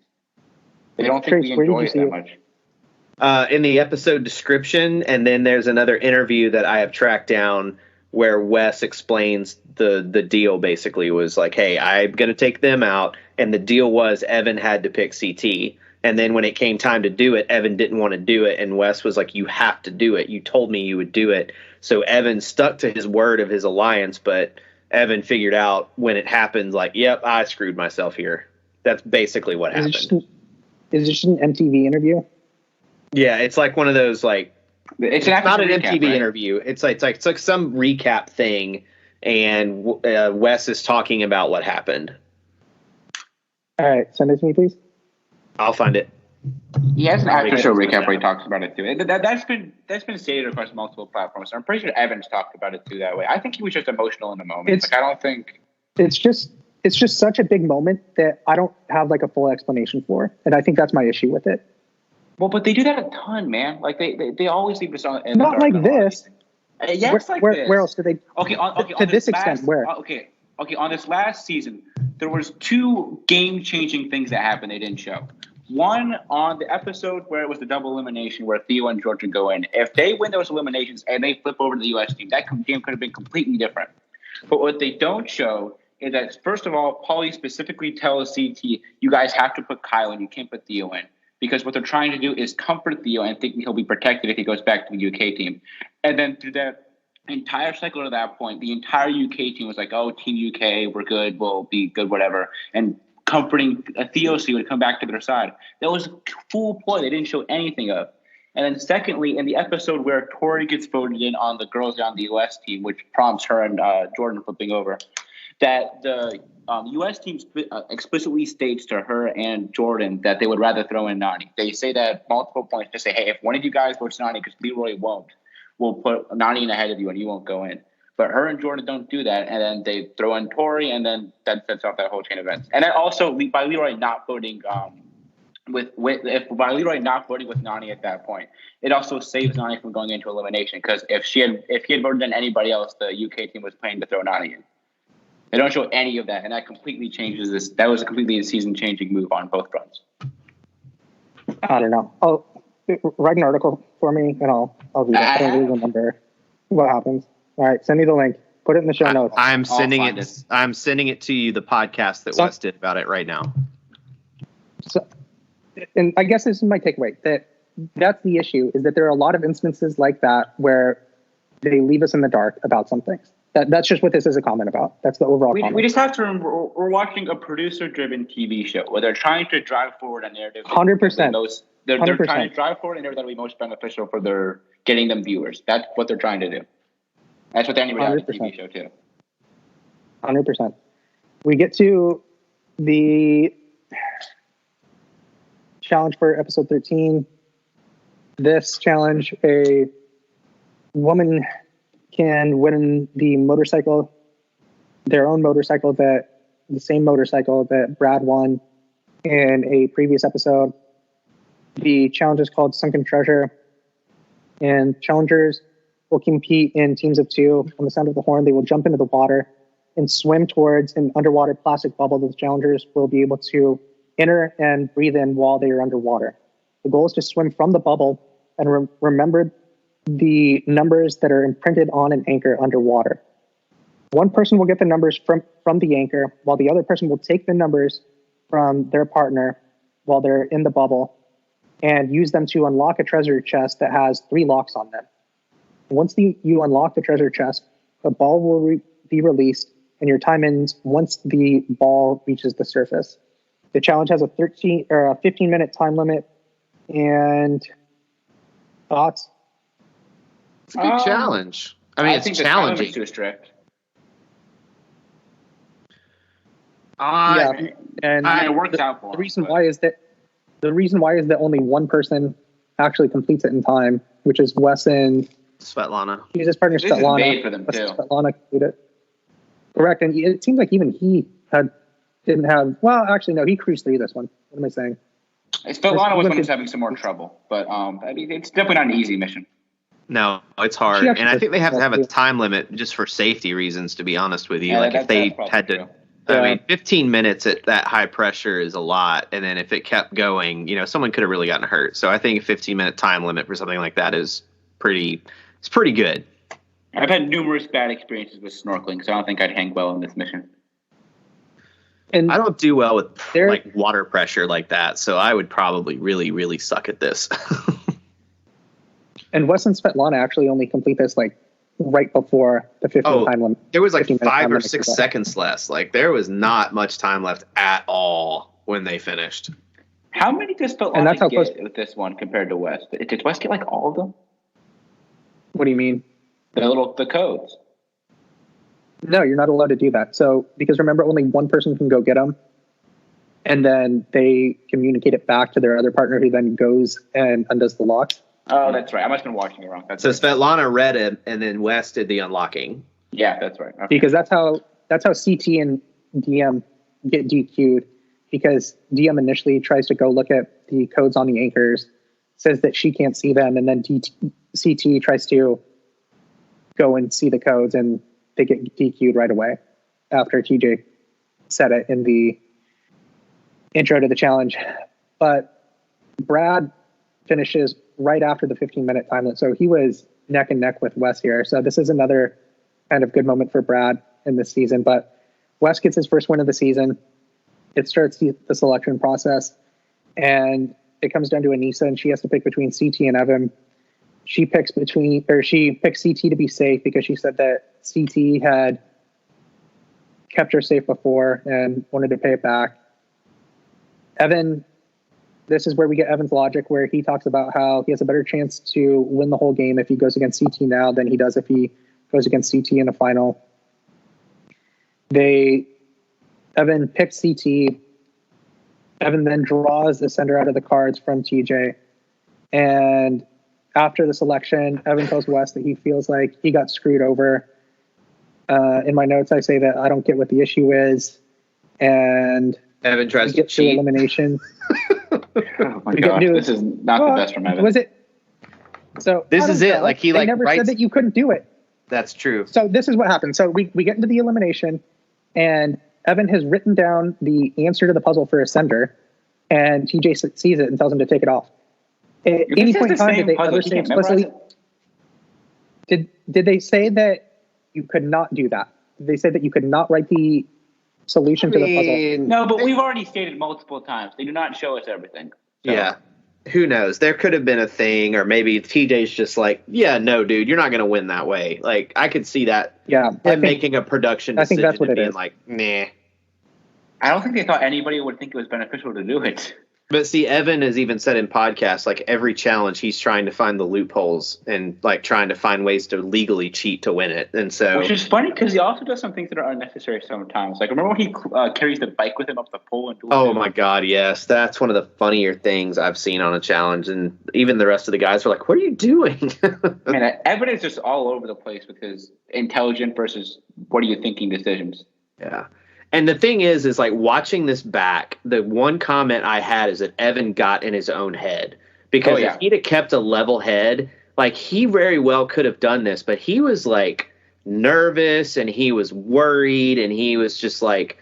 They don't think we enjoy it that much. In the episode description, and then there's another interview that I have tracked down where Wes explains the deal. Basically was like, "Hey, I'm going to take them out," and the deal was Evan had to pick CT. And then when it came time to do it, Evan didn't want to do it, and Wes was like, "You have to do it. You told me you would do it." So Evan stuck to his word of his alliance, but Evan figured out when it happened, like, "Yep, I screwed myself here." That's basically what happened. Is it just an MTV interview? Yeah, it's like one of those, like, it's not an MTV right? interview. It's like some recap thing, and Wes is talking about what happened. All right, send it to me, please. I'll find it. He has an after show recap where he talks about it too. That's been stated across multiple platforms. I'm pretty sure Evans talked about it too that way. I think he was just emotional in the moment. I don't think it's just such a big moment that I don't have like a full explanation for, and I think that's my issue with it. Well, but they do that a ton, man. Like they always leave us on. Not like this. Yes, like this. Where else do they? Okay, to this extent, where? Okay. On this last season, there was two game-changing things that happened they didn't show. One, on the episode where it was the double elimination where Theo and Georgia go in. If they win those eliminations and they flip over to the U.S. team, that game could have been completely different. But what they don't show is that, first of all, Paulie specifically tells CT, "You guys have to put Kyle in. You can't put Theo in." Because what they're trying to do is comfort Theo and thinking he'll be protected if he goes back to the UK team. And then through that entire cycle to that point, the entire UK team was like, "Oh, Team UK, we're good. We'll be good, whatever." And comforting Theo so he would come back to their side. That was a full ploy they didn't show anything of. And then secondly, in the episode where Tori gets voted in on the girls on the US team, which prompts her and Jordan flipping over, that the US team explicitly states to her and Jordan that they would rather throw in Nani. They say that multiple points to say, "Hey, if one of you guys votes Nani, because Leroy won't, we'll put Nani in ahead of you and you won't go in." But her and Jordan don't do that, and then they throw in Tori, and then that sets off that whole chain of events. And then also by Leroy not voting with Leroy not voting with Nani at that point, it also saves Nani from going into elimination, because if he had voted in anybody else, the UK team was planning to throw Nani in. They don't show any of that, and that completely changes this. That was a completely season-changing move on both fronts. I don't know. Oh, write an article for me, and I'll read it. I don't really remember what happens. All right, send me the link. Put it in the show notes. I'm sending it. I'm sending it to you. The podcast that Wes did about it right now. So, and I guess this is my takeaway. That's the issue, is that there are a lot of instances like that where they leave us in the dark about some things. That's just what this is a comment about. That's the overall comment. We just have to remember, we're watching a producer-driven TV show where they're trying to drive forward a narrative. 100%. They're 100%. trying to drive forward, and they're going to be most beneficial for their getting them viewers. That's what they're trying to do. That's what any reality 100%. TV show too. 100%. We get to the challenge for episode 13. This challenge, a woman can win the motorcycle, their own motorcycle, the same motorcycle that Brad won in a previous episode. The challenge is called Sunken Treasure, and challengers will compete in teams of 2. On the sound of the horn, they will jump into the water and swim towards an underwater plastic bubble that the challengers will be able to enter and breathe in while they are underwater. The goal is to swim from the bubble and remember the numbers that are imprinted on an anchor underwater. One person will get the numbers from the anchor, while the other person will take the numbers from their partner while they're in the bubble and use them to unlock a treasure chest that has 3 locks on them. Once you unlock the treasure chest, a ball will be released, and your time ends once the ball reaches the surface. The challenge has a 15-minute time limit. And thoughts? It's a good challenge. I mean, it's challenging. The too strict. And it works out for the reason why is that only one person actually completes it in time, which is Wes and Svetlana. He's his partner, this Svetlana. Is made for them too. Svetlana completed it. Correct, and it seems like even he didn't have. Well, actually, no, he cruised through this one. What am I saying? Svetlana was when he's having some more trouble, but I mean, it's definitely not an easy mission. No, it's hard, and I think they have to have a time limit just for safety reasons. To be honest with you, if they had to, I mean, 15 minutes at that high pressure is a lot, and then if it kept going, someone could have really gotten hurt. So I think a 15-minute time limit for something like that is pretty good. I've had numerous bad experiences with snorkeling, so I don't think I'd hang well in this mission. And I don't do well with like water pressure like that, so I would probably really, really suck at this. And Wes and Svetlana actually only complete this like right before the 15 time limit. There was like 5 or 6 seconds less. Like there was not much time left at all when they finished. How many does Svetlana get with this one compared to Wes? Did Wes get like all of them? What do you mean? The codes. No, you're not allowed to do that. So, because remember, only one person can go get them, and then they communicate it back to their other partner, who then goes and undoes the locks. Oh, that's right. I must have been watching it wrong. So Svetlana read it, and then Wes did the unlocking. Yeah, that's right. Okay. Because that's how CT and DM get DQ'd. Because DM initially tries to go look at the codes on the anchors, says that she can't see them, and then CT tries to go and see the codes, and they get DQ'd right away after TJ said it in the intro to the challenge. But Brad finishes right after the 15-minute time limit, so he was neck and neck with Wes here. So this is another kind of good moment for Brad in this season. But Wes gets his first win of the season. It starts the selection process, and it comes down to Anissa, and she has to pick between CT and Evan. She picks CT to be safe because she said that CT had kept her safe before and wanted to pay it back. Evan, this is where we get Evan's logic, where he talks about how he has a better chance to win the whole game if he goes against CT now than he does if he goes against CT in a final. Evan picks CT. Evan then draws the sender out of the cards from TJ. And after the selection, Evan tells Wes that he feels like he got screwed over. In my notes, I say that I don't get what the issue is. And Evan tries to cheat. Elimination. Oh my gosh, this is not the best from Evan. Was it? So this is it. Like he they never said that you couldn't do it. That's true. So this is what happened. So we get into the elimination, and Evan has written down the answer to the puzzle for a sender, and TJ sees it and tells him to take it off. At any point in time, did they ever say explicitly? Did they say that you could not do that? Did they say that you could not write the solution to the puzzle? No, but we've already stated multiple times. They do not show us everything. So. Yeah. Who knows? There could have been a thing, or maybe TJ's just like, yeah, no, dude, you're not going to win that way. Like, I could see that. Yeah. Making a production decision. I think that's what it is. Like, nah. I don't think they thought anybody would think it was beneficial to do it. But see, Evan has even said in podcasts, like every challenge, he's trying to find the loopholes and like trying to find ways to legally cheat to win it. And so, which is funny because he also does some things that are unnecessary sometimes. Like remember when he carries the bike with him up the pole and oh my god, yes, that's one of the funnier things I've seen on a challenge. And even the rest of the guys were like, "What are you doing?" Man, Evan is just all over the place with his intelligent versus what are you thinking decisions. Yeah. And the thing is like watching this back, the one comment I had is that Evan got in his own head. Because if he'd have kept a level head, like he very well could have done this, but he was like nervous and he was worried and he was just like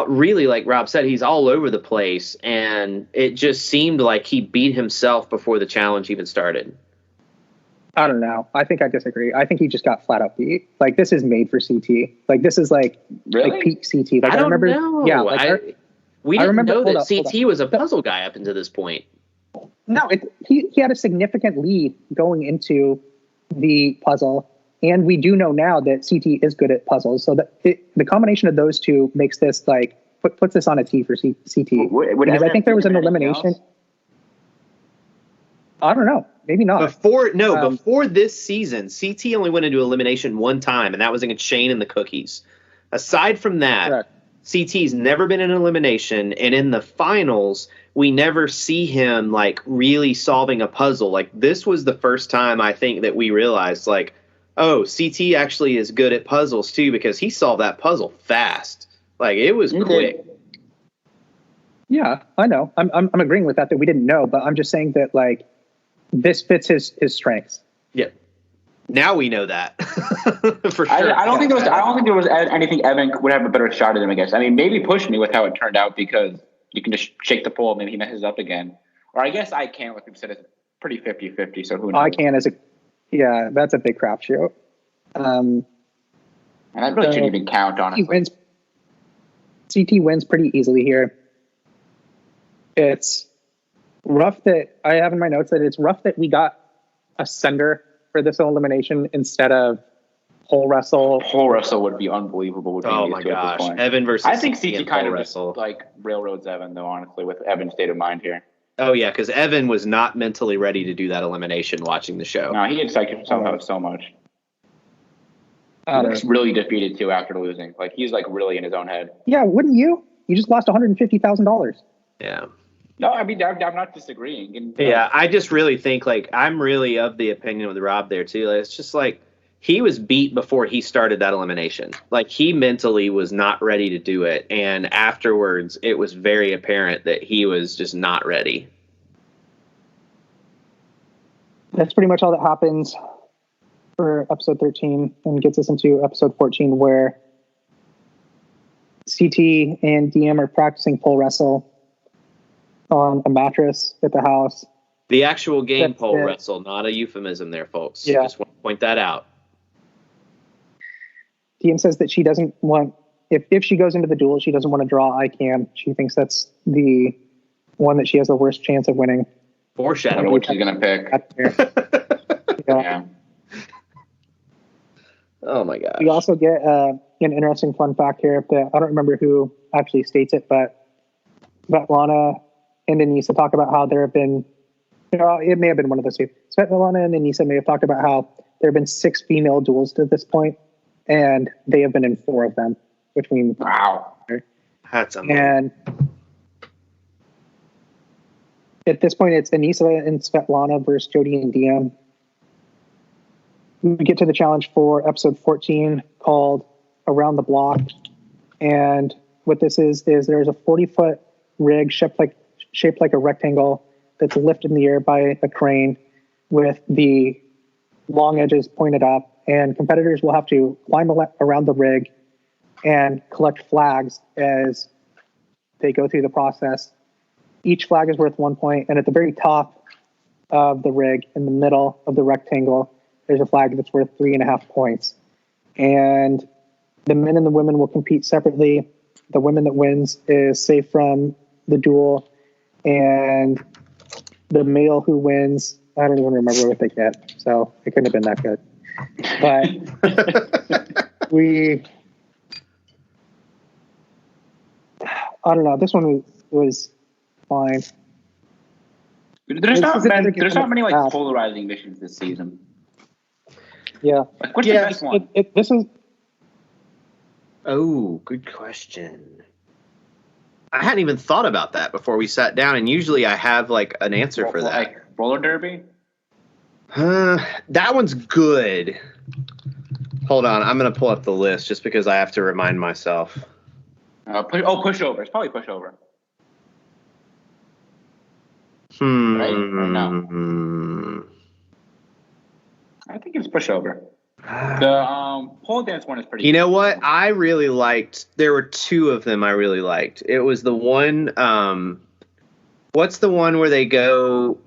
really, like Rob said, he's all over the place. And it just seemed like he beat himself before the challenge even started. I don't know. I think I disagree. I think he just got flat out beat. Like this is made for CT. Like this is like peak CT. Like I don't know. Yeah, we didn't know that CT was a puzzle guy up until this point. No, he had a significant lead going into the puzzle, and we do know now that CT is good at puzzles. So the combination of those two makes this like puts this on a T for CT. Because I think there was an elimination. I don't know. Maybe not. Before this season, CT only went into elimination one time, and that was against Shane and the Cookies. Aside from that, correct. CT's never been in elimination, and in the finals, we never see him like really solving a puzzle. Like this was the first time I think that we realized like, oh, CT actually is good at puzzles too, because he solved that puzzle fast. Like it was quick. Yeah, I know. I'm agreeing with that we didn't know, but I'm just saying that like this fits his strengths. Yeah. Now we know that for sure. I don't think there was anything Evan would have a better shot at him against. I mean, maybe push me with how it turned out because you can just shake the pole. Maybe he messes up again. Or I guess I can, like we said, it's pretty 50-50. So who knows? I can that's a big crapshoot. And I really shouldn't even count, honestly. CT wins pretty easily here. It's rough that I have in my notes that it's rough that we got a sender for this elimination instead of pole wrestle. Pole wrestle would be unbelievable. Oh my gosh, Evan versus I think CT kind of wrestle. Just like railroads Evan though, honestly, with Evan's state of mind here. Oh yeah, because Evan was not mentally ready to do that elimination watching the show. No, he excited himself out so much. He looks really defeated too after losing. Like he's like really in his own head. Yeah, wouldn't you? You just lost $150,000. Yeah. No, I mean I'm not disagreeing. And, yeah, I just really think like I'm really of the opinion with Rob there too. Like, it's just like he was beat before he started that elimination. Like he mentally was not ready to do it, and afterwards it was very apparent that he was just not ready. That's pretty much all that happens for episode 13 and gets us into episode 14 where CT and DM are practicing pole wrestle on a mattress at the house. The actual game pole wrestle, not a euphemism there, folks. Yeah. Just want to point that out. DM says that she doesn't want, if she goes into the duel, she doesn't want to draw ICAM. She thinks that's the one that she has the worst chance of winning. Foreshadowing. I don't know what she's going to pick. Yeah. Oh my gosh. We also get an interesting fun fact here that I don't remember who actually states it, but Svetlana and Anissa talk about how there have been, it may have been one of those two. Svetlana and Anissa may have talked about how there have been 6 female duels to this point, and they have been in 4 of them between. Wow. That's amazing. And at this point, it's Anissa and Svetlana versus Jody and DM. We get to the challenge for episode 14 called Around the Block. And what this is there's a 40-foot rig shaped like a rectangle that's lifted in the air by a crane with the long edges pointed up. And competitors will have to climb around the rig and collect flags as they go through the process. Each flag is worth 1 point. And at the very top of the rig, in the middle of the rectangle, there's a flag that's worth 3.5 points. And the men and the women will compete separately. The women that wins is safe from the duel. And the male who wins, I don't even remember what they get. So it couldn't have been that good. But I don't know. This one was fine. There's not many like polarizing missions this season. Yeah. Like, what's the best one? This is. Oh, good question. I hadn't even thought about that before we sat down, and usually I have like an answer for that. Like roller derby? That one's good. Hold on, I'm gonna pull up the list just because I have to remind myself. Pushover. It's probably pushover. Right? Or no? I think it's pushover. The pole dance one is pretty. You know what? I really liked. There were two of them I really liked. It was the one. What's the one where they go?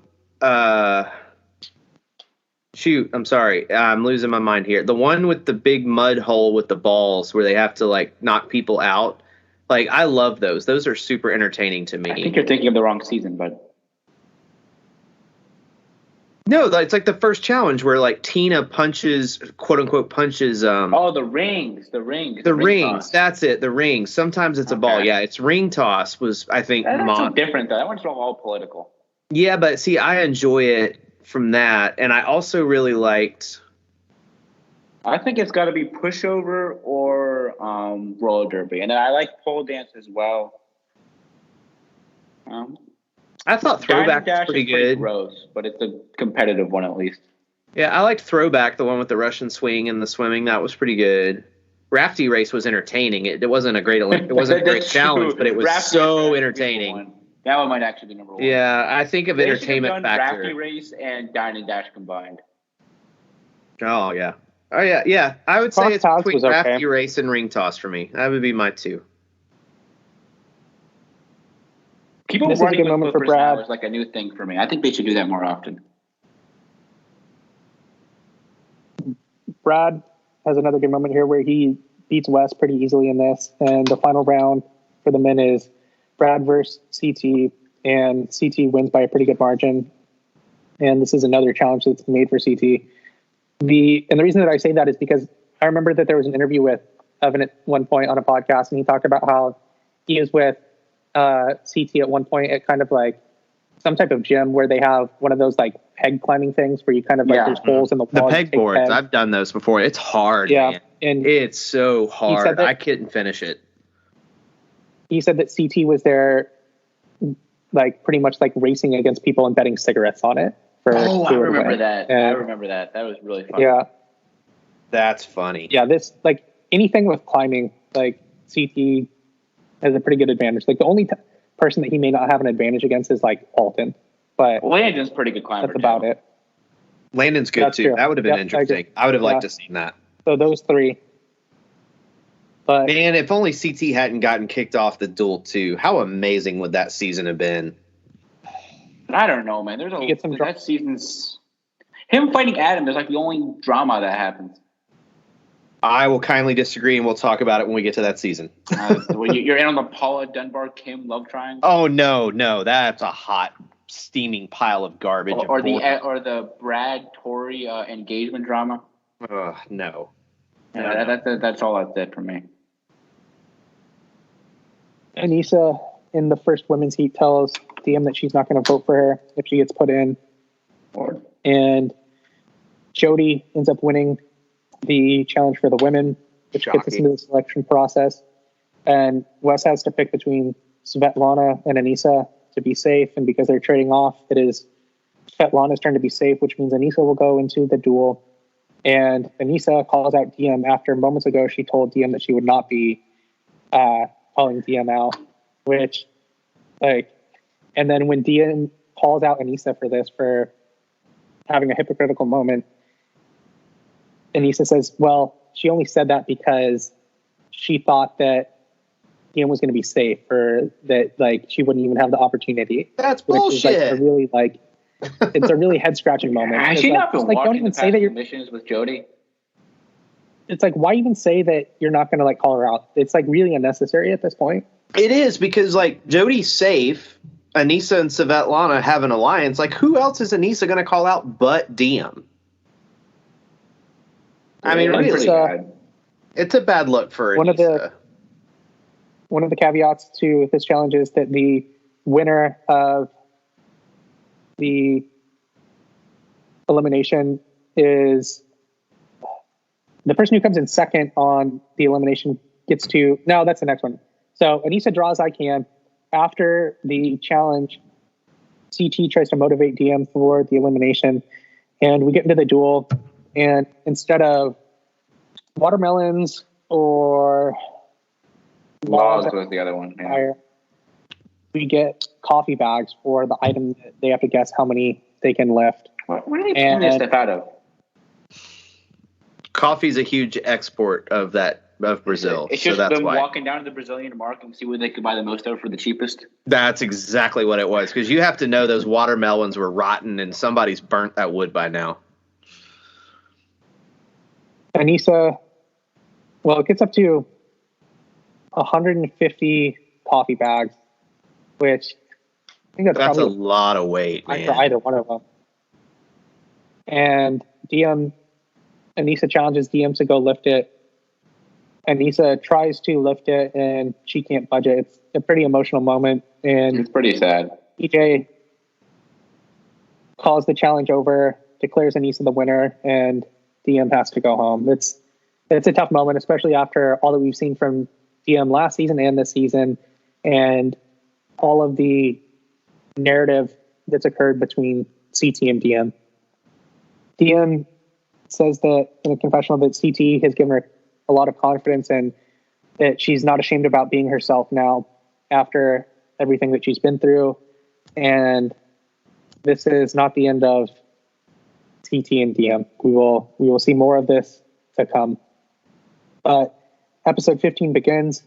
Shoot, I'm sorry. I'm losing my mind here. The one with the big mud hole with the balls where they have to like knock people out. Like, I love those. Those are super entertaining to me. I think you're thinking of the wrong season, but. No, it's like the first challenge where like Tina punches, quote unquote, punches. The rings. The rings. Toss. That's it. The rings. Sometimes it's a ball. Yeah, it's ring toss was, I think. That's so different though. That one's all political. Yeah, but see, I enjoy it from that, and I also really liked. I think it's got to be pushover or roller derby, and then I like pole dance as well. I thought Throwback was pretty good. Gross, but it's a competitive one at least. Yeah, I liked Throwback, the one with the Russian swing and the swimming. That was pretty good. Rafty Race was entertaining. It wasn't a great challenge, but it was so entertaining. That one might actually be number one. Yeah, I think of entertainment factor. Rafty Race and Dine and Dash combined. Oh yeah. I would say it's between Rafty Race and Ring Toss for me. That would be my two. People running with flippers now is like a new thing for me. I think they should do that more often. Brad has another good moment here where he beats Wes pretty easily in this. And the final round for the men is Brad versus CT. And CT wins by a pretty good margin. And this is another challenge that's made for CT. And the reason that I say that is because I remember that there was an interview with Evan at one point on a podcast. And he talked about how he is with CT at one point at kind of like some type of gym where they have one of those like peg climbing things where you kind of like there's holes in the wall. The peg boards. Pegs. I've done those before. It's hard. Yeah, man. And it's so hard. I couldn't finish it. He said that CT was there, like pretty much like racing against people and betting cigarettes on it. I remember that. I remember that. That was really fun. Yeah, that's funny. Yeah, this like anything with climbing, like CT has a pretty good advantage. Like the only person that he may not have an advantage against is like Alton, but Landon's pretty good climber. That's about it. Landon's good too. True. That would have been interesting. I would have liked to see that. So those three. But man, if only CT hadn't gotten kicked off the Duel 2, how amazing would that season have been? I don't know, man. That season's him fighting Adam is like the only drama that happens. I will kindly disagree, and we'll talk about it when we get to that season. You're in on the Paula Dunbar Kim love triangle. Oh no, that's a hot, steaming pile of garbage. Or the Brad Tori engagement drama. No. Yeah, that's all that's it for me. Anissa in the first women's heat tells DM that she's not going to vote for her if she gets put in. And Jody ends up winning the challenge for the women, which gets us into the selection process. And Wes has to pick between Svetlana and Anissa to be safe. And because they're trading off, it is Svetlana's turn to be safe, which means Anissa will go into the duel. And Anissa calls out DM after moments ago she told DM that she would not be calling DM out, which, like, and then when DM calls out Anissa for this, for having a hypocritical moment, Anissa says, well, she only said that because she thought that DM was going to be safe, or that, like, she wouldn't even have the opportunity. That's bullshit. Which is, like, a really, like, it's a really head-scratching moment. Has she not been don't even say that you're missions with Jody? It's like, why even say that you're not going to, like, call her out? It's, like, really unnecessary at this point. It is, because, like, Jody's safe. Anissa and Svetlana have an alliance. Like, who else is Anissa going to call out but DM? I mean, really, it's a bad look for Anissa. One of the caveats to this challenge is that the winner of the elimination is the person who comes in second on the elimination gets to, no, that's the next one. So Anissa draws I Can. After the challenge, CT tries to motivate DM for the elimination, and we get into the duel, and instead of watermelons or laws was the other one, we get coffee bags for the item that they have to guess how many they can lift. What are they pulling this stuff out of? Coffee's a huge export of Brazil. It's just so that's them why. walking down to the Brazilian market and see where they could buy the most of for the cheapest. That's exactly what it was, because you have to know those watermelons were rotten and somebody's burnt that wood by now. Anissa, well, it gets up to 150 coffee bags, which I think that's a lot of weight, man. For either one of them. And Anissa challenges DM to go lift it. Anissa tries to lift it, and she can't budge it. It's a pretty emotional moment, and it's pretty sad. EJ calls the challenge over, declares Anissa the winner, and DM has to go home. It's a tough moment, especially after all that we've seen from DM last season and this season, and all of the narrative that's occurred between CT and DM. DM says that in a confessional that CT has given her a lot of confidence and that she's not ashamed about being herself now after everything that she's been through. And this is not the end of CT and DM. We will see more of this to come. But episode 15 begins.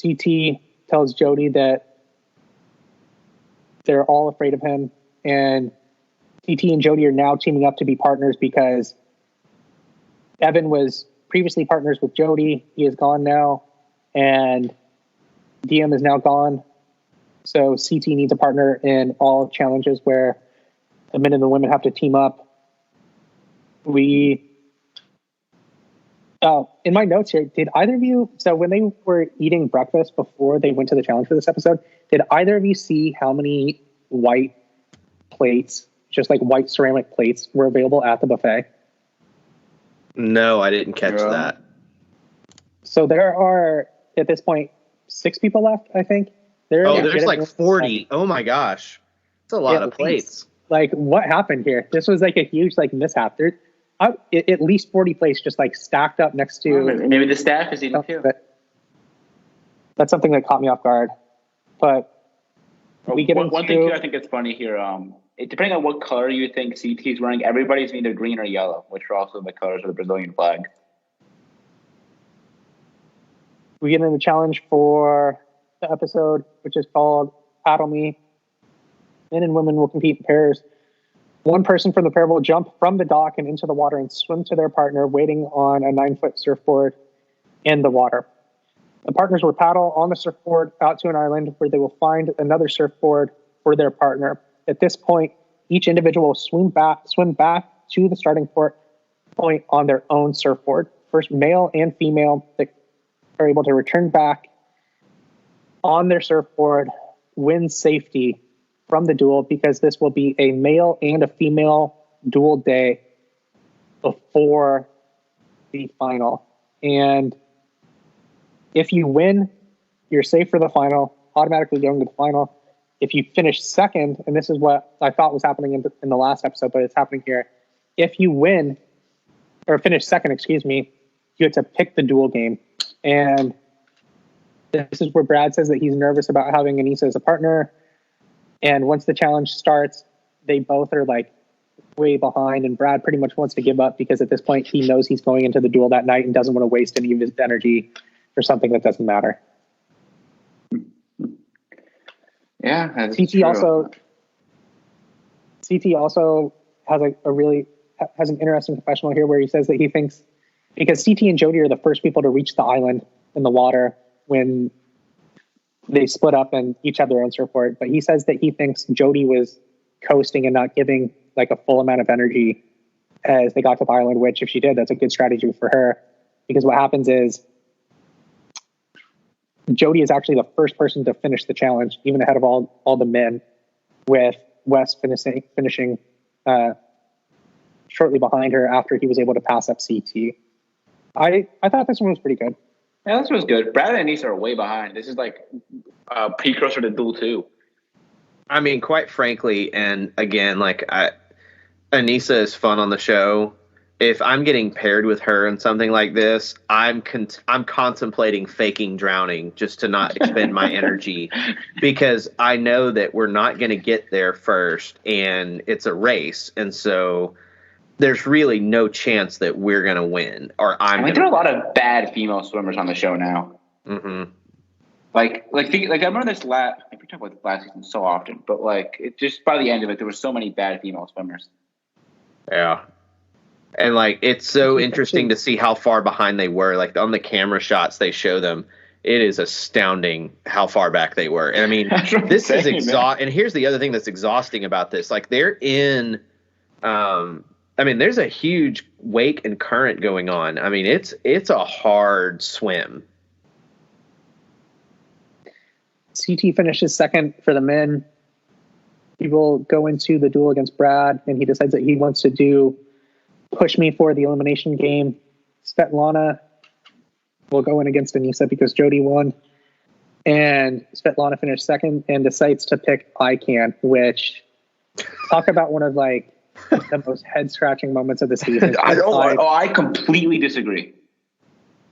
CT tells Jody that they're all afraid of him, and CT and Jody are now teaming up to be partners because Devin was previously partners with Jody. He is gone now, and DM is now gone. So CT needs a partner in all challenges where the men and the women have to team up. In my notes here, did either of you, so when they were eating breakfast before they went to the challenge for this episode, did either of you see how many white plates, just like white ceramic plates, were available at the buffet? No, I didn't catch that. So there are, at this point, 6 people left, I think. There's like 40. Oh my gosh. It's a lot of plates. Like, what happened here? This was like a huge mishap. There's at least 40 plates just like stacked up next to. Maybe the staff is eating too. That's something that caught me off guard. But we get one thing too, I think it's funny here. Depending on what color you think CT is wearing, everybody's either green or yellow, which are also the colors of the Brazilian flag. We get into the challenge for the episode, which is called Paddle Me. Men and women will compete in pairs. One person from the pair will jump from the dock and into the water and swim to their partner waiting on a 9-foot surfboard in the water. The partners will paddle on the surfboard out to an island where they will find another surfboard for their partner. At this point, each individual will swim back to the starting point on their own surfboard. First, male and female that are able to return back on their surfboard win safety from the duel, because this will be a male and a female duel day before the final. And if you win, you're safe for the final, automatically going to the final. If you finish second, and this is what I thought was happening in the last episode, but it's happening here. If you win, or finish second, you get to pick the duel game. And this is where Brad says that he's nervous about having Anissa as a partner. And once the challenge starts, they both are like way behind, and Brad pretty much wants to give up because at this point he knows he's going into the duel that night and doesn't want to waste any of his energy for something that doesn't matter. Yeah, that's CT true. also has has an interesting confessional here where he says that he thinks, because CT and Jody are the first people to reach the island in the water when they split up and each have their own surfboard, but he says that he thinks Jody was coasting and not giving like a full amount of energy as they got to the island, which if she did, that's a good strategy for her, because what happens is Jody is actually the first person to finish the challenge, even ahead of all the men, with West finishing shortly behind her after he was able to pass up CT. I thought this one was pretty good. Yeah, this was good. Brad and Anissa are way behind. This is like a precursor to Duel 2. I mean, quite frankly, and again, like Anissa is fun on the show. If I'm getting paired with her in something like this, I'm contemplating faking drowning just to not expend my energy, because I know that we're not going to get there first, and it's a race, and so there's really no chance that we're going to win. Or I mean, there are a lot of bad female swimmers on the show now. Mm-hmm. Like I remember this we talk about this last season so often, but like it just by the end of it, there were so many bad female swimmers. Yeah. And like, it's so interesting to see how far behind they were. Like on the camera shots, they show them. It is astounding how far back they were. And I mean, this is exhausting. And here's the other thing that's exhausting about this. Like they're in, I mean, there's a huge wake and current going on. I mean, it's a hard swim. CT finishes second for the men. He will go into the duel against Brad, and he decides that he wants to push me for the elimination game. Svetlana will go in against Anissa because Jody won. And Svetlana finished second and decides to pick I Can, which, talk about one of like the most head-scratching moments of the season. I completely disagree.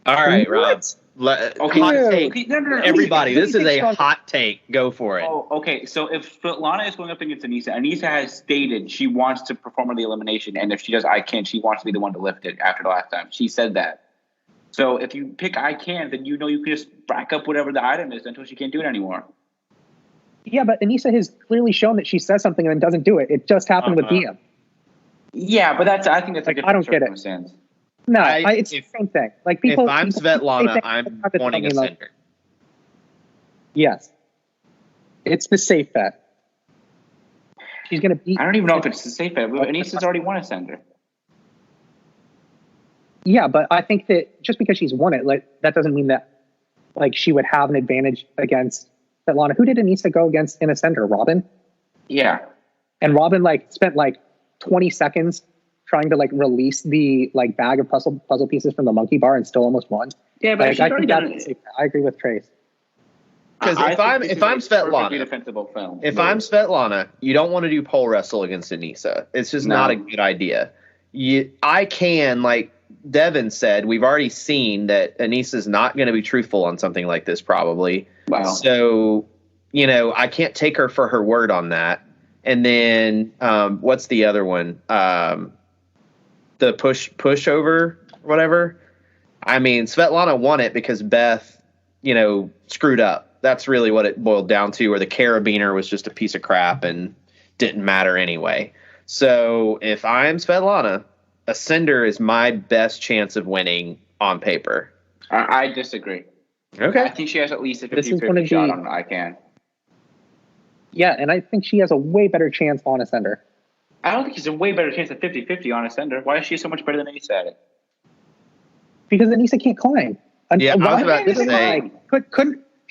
All right, Rob. Okay. Hot take. No, everybody, this is a hot take. Go for it. Oh, okay. So if Svetlana is going up against Anissa, Anissa has stated she wants to perform on the elimination, and if she does I Can, she wants to be the one to lift it after the last time. She said that. So if you pick I Can, then you know you can just rack up whatever the item is until she can't do it anymore. Yeah, but Anissa has clearly shown that she says something and then doesn't do it. It just happened with Diem. Yeah, but I think that's like, a different circumstance. No, it's the same thing. Like people. If I'm Svetlana, I'm wanting a sender. Yes, it's the safe bet. She's going to beat. I don't even know if it's the safe bet. Anissa's already won a sender. Yeah, but I think that just because she's won it, like that doesn't mean that like she would have an advantage against Svetlana. Who did Anissa go against in a sender? Robin. Yeah, and Robin like spent like 20 seconds trying to like release the like bag of puzzle pieces from the monkey bar and still almost won. Yeah, but like, I agree with Trace. Because if I'm Svetlana, you don't want to do pole wrestle against Anissa. It's just not a good idea. I can, like Devin said, we've already seen that Anissa's not going to be truthful on something like this probably. Wow. So, I can't take her for her word on that. And then what's the other one? The pushover, whatever. I mean, Svetlana won it because Beth, screwed up. That's really what it boiled down to, where the carabiner was just a piece of crap and didn't matter anyway. So if I'm Svetlana, a sender is my best chance of winning on paper. I disagree. Okay. I think she has at least a 50-50 shot on I Can. Yeah, and I think she has a way better chance on a sender. I don't think she's a way better chance at 50-50 on a sender. Why is she so much better than Anissa at it? Because Anissa can't climb. Yeah, I was about to say.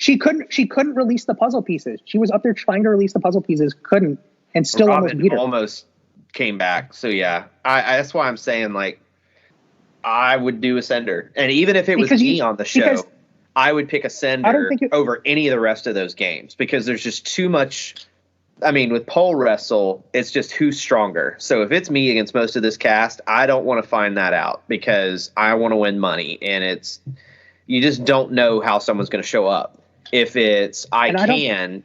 She couldn't release the puzzle pieces. She was up there trying to release the puzzle pieces, couldn't, and still almost beat her. Almost came back. So yeah, that's why I'm saying like I would do a sender, and even if it was me on the show, I would pick a sender over any of the rest of those games because there's just too much. I mean, with pole wrestle, it's just who's stronger. So if it's me against most of this cast, I don't want to find that out because I want to win money, and you just don't know how someone's going to show up. If it's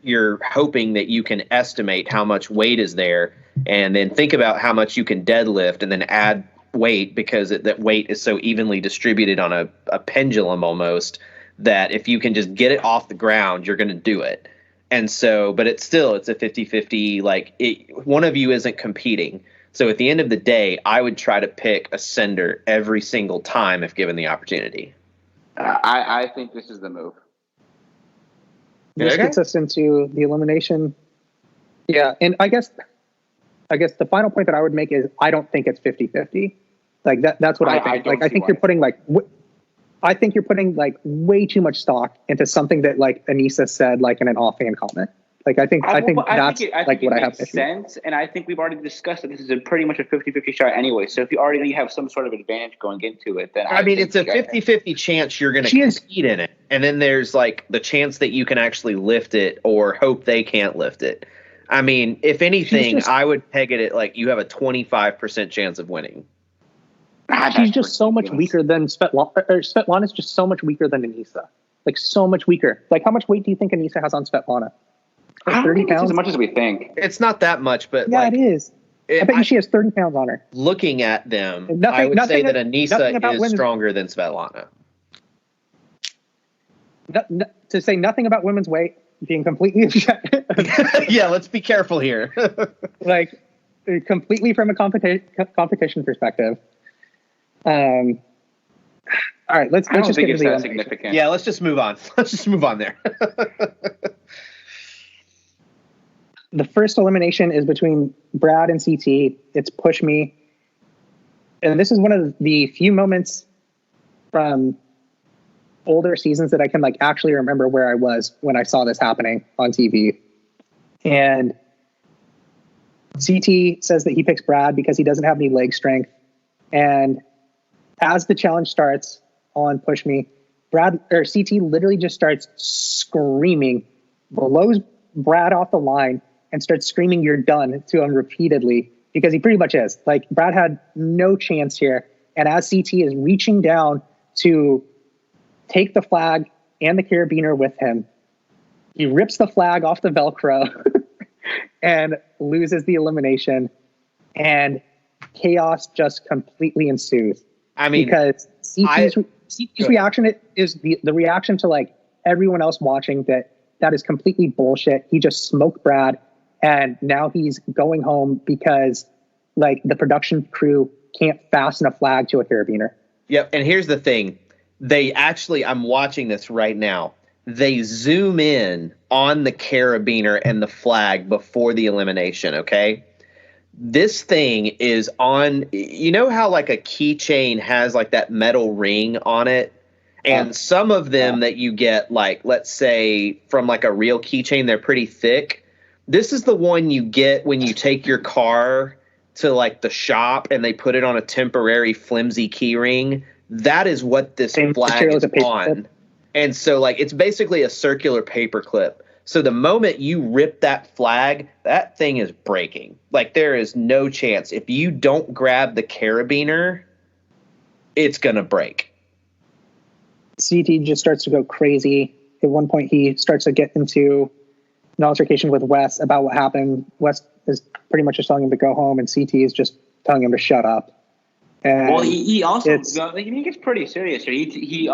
you're hoping that you can estimate how much weight is there and then think about how much you can deadlift and then add weight because that weight is so evenly distributed on a pendulum almost that if you can just get it off the ground, you're going to do it. And so, but it's a 50-50, one of you isn't competing. So at the end of the day, I would try to pick a sender every single time if given the opportunity. I think this is the move. This gets us into the elimination. Yeah, and I guess the final point that I would make is I don't think it's 50-50. Like that's what I think. I think you're putting I think you're putting way too much stock into something that like Anissa said in an offhand comment. Like I think that's what I have makes sense, and I think we've already discussed that this is pretty much a 50-50 shot anyway. So if you already have some sort of advantage going into it, then I mean it's a 50-50 chance you're going to compete in it, and then there's like the chance that you can actually lift it or hope they can't lift it. I mean, if anything, I would peg it at like you have a 25% chance of winning. She's just so much weaker than Svetlana. Svetlana's just so much weaker than Anissa. Like so much weaker. Like how much weight do you think Anissa has on Svetlana? Like 30 pounds? As much as we think. It's not that much, but yeah, it is. I bet she has 30 pounds on her. Looking at them, I would say that Anissa is stronger than Svetlana. To say nothing about women's weight, being completely yeah, let's be careful here. Like completely from a competition perspective. All right, let's just get into the significant. Yeah, let's just move on. Let's just move on there. The first elimination is between Brad and CT. It's Push Me. And this is one of the few moments from older seasons that I can like actually remember where I was when I saw this happening on TV. And CT says that he picks Brad because he doesn't have any leg strength. And as the challenge starts on Push Me, CT literally just starts screaming, blows Brad off the line, and starts screaming, "You're done," to him repeatedly, because he pretty much is. Like, Brad had no chance here. And as CT is reaching down to take the flag and the carabiner with him, he rips the flag off the Velcro and loses the elimination. And chaos just completely ensues. I mean, because CT's reaction is the reaction to like everyone else watching that is completely bullshit. He just smoked Brad. And now he's going home because like the production crew can't fasten a flag to a carabiner. Yep. And here's the thing. I'm watching this right now. They zoom in on the carabiner and the flag before the elimination. Okay. This thing is on, you know how like a keychain has like that metal ring on it? And some of them that you get, like, let's say from like a real keychain, they're pretty thick. This is the one you get when you take your car to like the shop and they put it on a temporary flimsy key ring. That is what this flag is on. And so like it's basically a circular paper clip. So the moment you rip that flag, that thing is breaking. Like there is no chance. If you don't grab the carabiner, it's going to break. CT just starts to go crazy. At one point, he starts to get into an altercation with Wes about what happened. Wes is pretty much just telling him to go home, and CT is just telling him to shut up. And well, he also he gets pretty serious here. He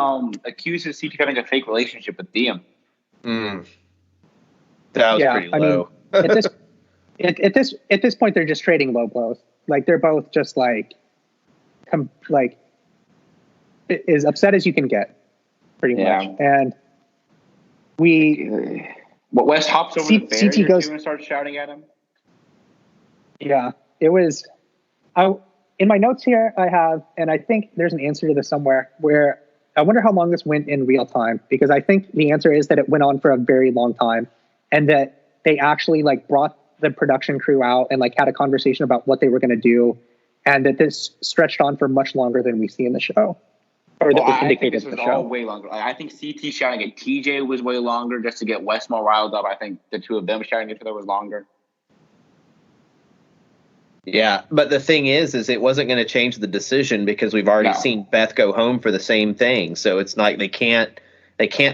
accuses CT of having a fake relationship with Diem. That was pretty low. I mean, at this point, they're just trading low blows. Like they're both just like as upset as you can get, pretty much. And Wes hops over the barrier goes and starts shouting at him. Yeah, it was. In my notes here, I have, and I think there's an answer to this somewhere, where I wonder how long this went in real time, because I think the answer is that it went on for a very long time, and that they actually like brought the production crew out and like had a conversation about what they were going to do, and that this stretched on for much longer than we see in the show. Or that was indicated in the show. Way longer. I think CT shouting at TJ was way longer just to get Wes more riled up. I think the two of them shouting at each other was longer. Yeah, but the thing is it wasn't going to change the decision because we've already seen Beth go home for the same thing. So it's like they can't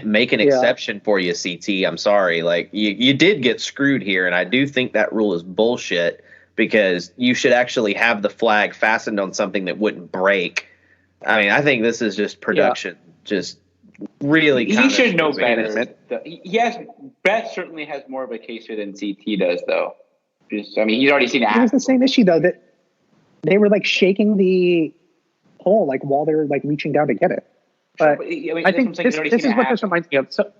make an exception for you, CT. I'm sorry. Like you did get screwed here, and I do think that rule is bullshit because you should actually have the flag fastened on something that wouldn't break. I mean, I think this is just production, just really. He should know better. Yes, Beth certainly has more of a case here than CT does, though. He's already seen it. It was the same issue, though, that they were like shaking the pole, like while they were like reaching down to get it. But I think this is what this reminds me of. So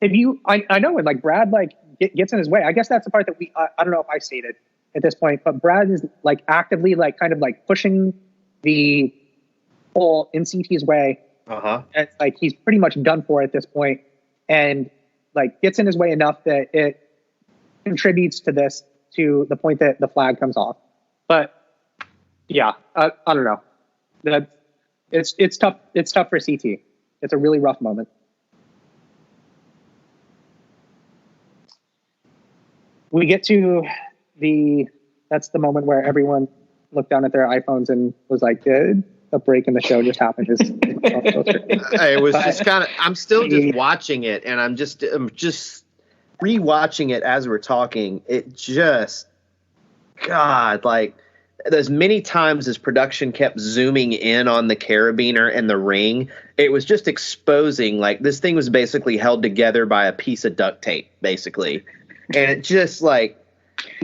if I know when like Brad like gets in his way, I guess that's the part that I don't know if I stated at this point, but Brad is like actively like kind of like pushing the pole in CT's way. And like he's pretty much done for at this point, and like gets in his way enough that it contributes to this to the point that the flag comes off. But yeah, I don't know. It's tough. It's tough for CT. It's a really rough moment. We get to that's the moment where everyone looked down at their iPhones and was like, did a break in the show just happen? It was just kind of, I'm still just watching it, and I'm just rewatching it as we're talking. It just, God, like, as many times as production kept zooming in on the carabiner and the ring, it was just exposing, like, this thing was basically held together by a piece of duct tape, basically. And it just, like,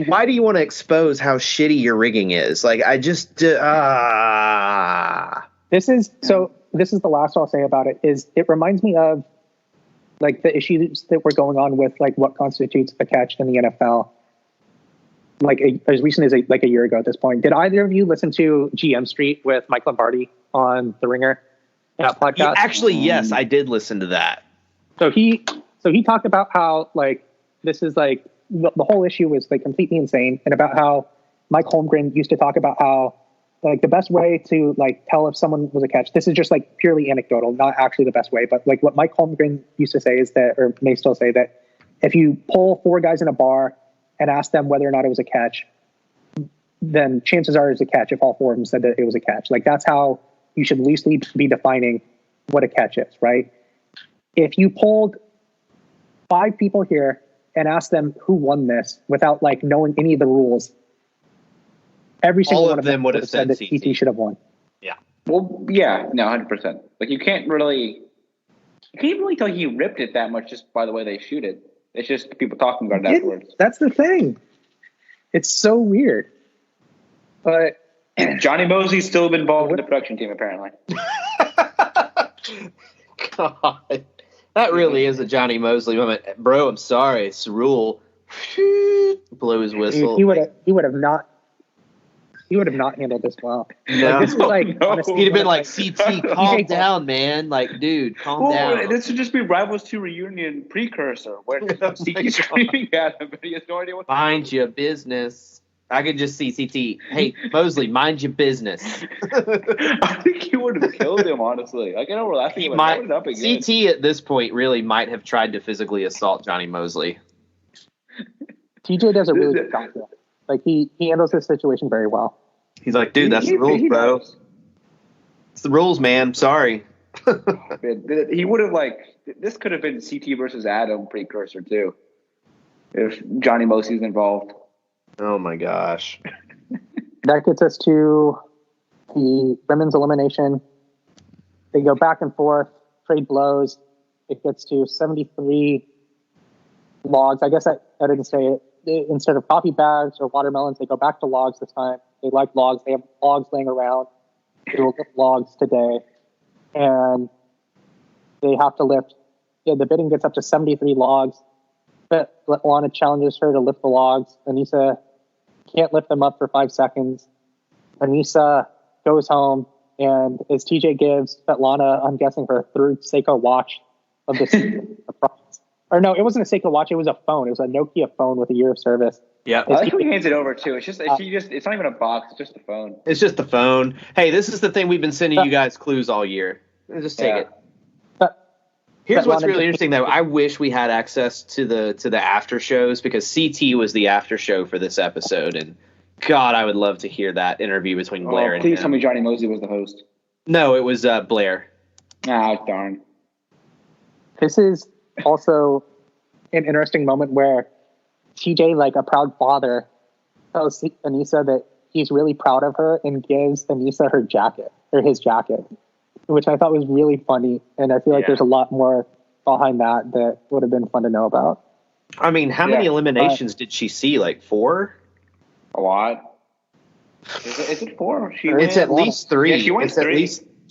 why do you want to expose how shitty your rigging is? Like, I just, This is the last I'll say about it, is it reminds me of, like, the issues that were going on with, like, what constitutes a catch in the NFL. Like, as recent as a year ago at this point. Did either of you listen to GM Street with Mike Lombardi on The Ringer, that podcast? Actually, yes, I did listen to that. So he talked about how, like, this is, like, the whole issue was, like, completely insane, and about how Mike Holmgren used to talk about how, like, the best way to, like, tell if someone was a catch, this is just, like, purely anecdotal, not actually the best way, but, like, what Mike Holmgren used to say is that, or may still say, that if you pull 4 guys in a bar and ask them whether or not it was a catch, then chances are it's a catch if all 4 of them said that it was a catch. Like, that's how you should loosely be defining what a catch is, right? If you pulled 5 people here and asked them who won this without, like, knowing any of the rules, every single one of them would have said that CT should have won. Yeah. Well, yeah, no, 100%. Like, you can't really tell he ripped it that much just by the way they shoot it. It's just people talking about it afterwards. That's the thing. It's so weird. But Johnny Mosley's still been involved in the production team, apparently. God, that really is a Johnny Mosley moment. Bro, I'm sorry. It's the rule. Blow his whistle. He would have not handled this well. No. Like, this is like, no. He'd have been like, CT, calm down, man. Like, dude, calm down. This would just be Rivals 2 reunion precursor, where CT's screaming at him, but he has no idea what. Mind your business. I could just see CT. Hey, Mosley, mind your business. I think he would have killed him, honestly. Like, I know we're laughing, but up again. CT at this point really might have tried to physically assault Johnny Mosley. TJ does a really good job. Like, he handles this situation very well. He's like, dude, that's the rules, bro. It's the rules, man. Sorry. He would have, like, this could have been CT versus Adam precursor, too, if Johnny Mosley's involved. Oh, my gosh. That gets us to the women's elimination. They go back and forth, trade blows. It gets to 73 logs. I guess I didn't say it. Instead of coffee bags or watermelons, they go back to logs this time. They like logs. They have logs laying around. They will get logs today. And they have to lift. Yeah, the bidding gets up to 73 logs. But Lana challenges her to lift the logs. Anissa can't lift them up for 5 seconds. Anissa goes home, and as TJ gives Svetlana, I'm guessing, her third Seiko watch of the season. Or no, it wasn't a Seiko watch. It was a phone. It was a Nokia phone with a year of service. Yeah, I like how he hands it over too. It's not even a box. It's just a phone. It's just the phone. Hey, this is the thing we've been sending you guys clues all year. Just take it. Here's what's really interesting, though. I wish we had access to the after shows, because CT was the after show for this episode, and God, I would love to hear that interview between Blair and him. Please tell me Johnny Mosley was the host. No, it was Blair. Ah, darn. This is also an interesting moment where TJ, like a proud father, tells Anissa that he's really proud of her and gives Anissa her jacket, or his jacket, which I thought was really funny. And I feel like there's a lot more behind that would have been fun to know about. I mean, how many eliminations did she see? Like 4? A lot. Is it 4? It's at least 3. Yeah, she went 3.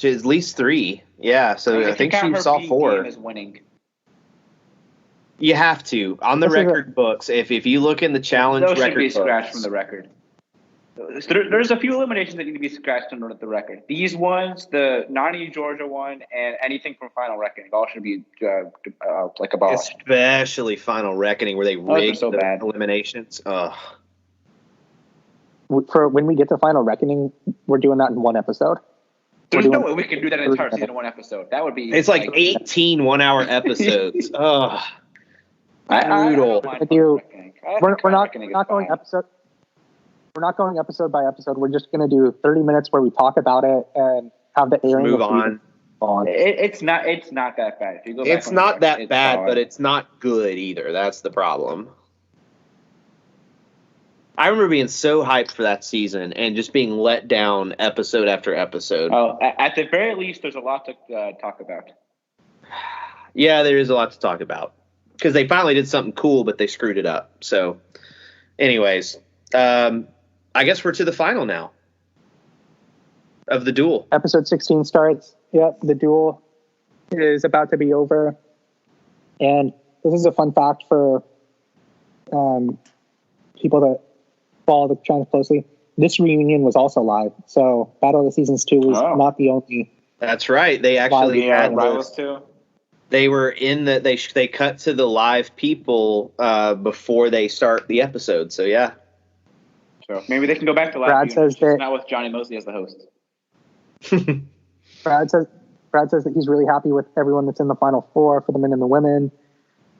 At least 3. Yeah, so I think she saw 4. Is winning. You have to on the record books. If you look in the challenge record should be books, scratched from the record. There's a few eliminations that need to be scratched under the record. These ones, the Nani Georgia one, and anything from Final Reckoning, all should be like abolished. Especially Final Reckoning, where they rigged so the bad. eliminations. Ugh. For when we get to Final Reckoning, we're doing that in one episode. There's no way we can do that entire season in one episode. That would be. It's like 18 1-hour episodes. Ugh. Brutal. We're not going episode. We're not going episode by episode. We're just going to do 30 minutes where we talk about it and have the airing. Move on. It's not that bad. If you go back it's not that it's bad, solid. but it's not good either. That's the problem. I remember being so hyped for that season and just being let down episode after episode. Oh, at the very least, there's a lot to talk about. Yeah, there is a lot to talk about because they finally did something cool, but they screwed it up. So, anyways, I guess we're to the final now of the duel. Episode 16 starts. Yep, the duel is about to be over. And this is a fun fact for people that follow the channel closely. This reunion was also live. So Battle of the Seasons 2 was not the only. That's right. They actually had Rivals too. They were in the they cut to the live people before they start the episode. So yeah. So maybe they can go back to live. Brad says that not with Johnny Mosley as the host. Brad says that he's really happy with everyone that's in the final four for the men and the women.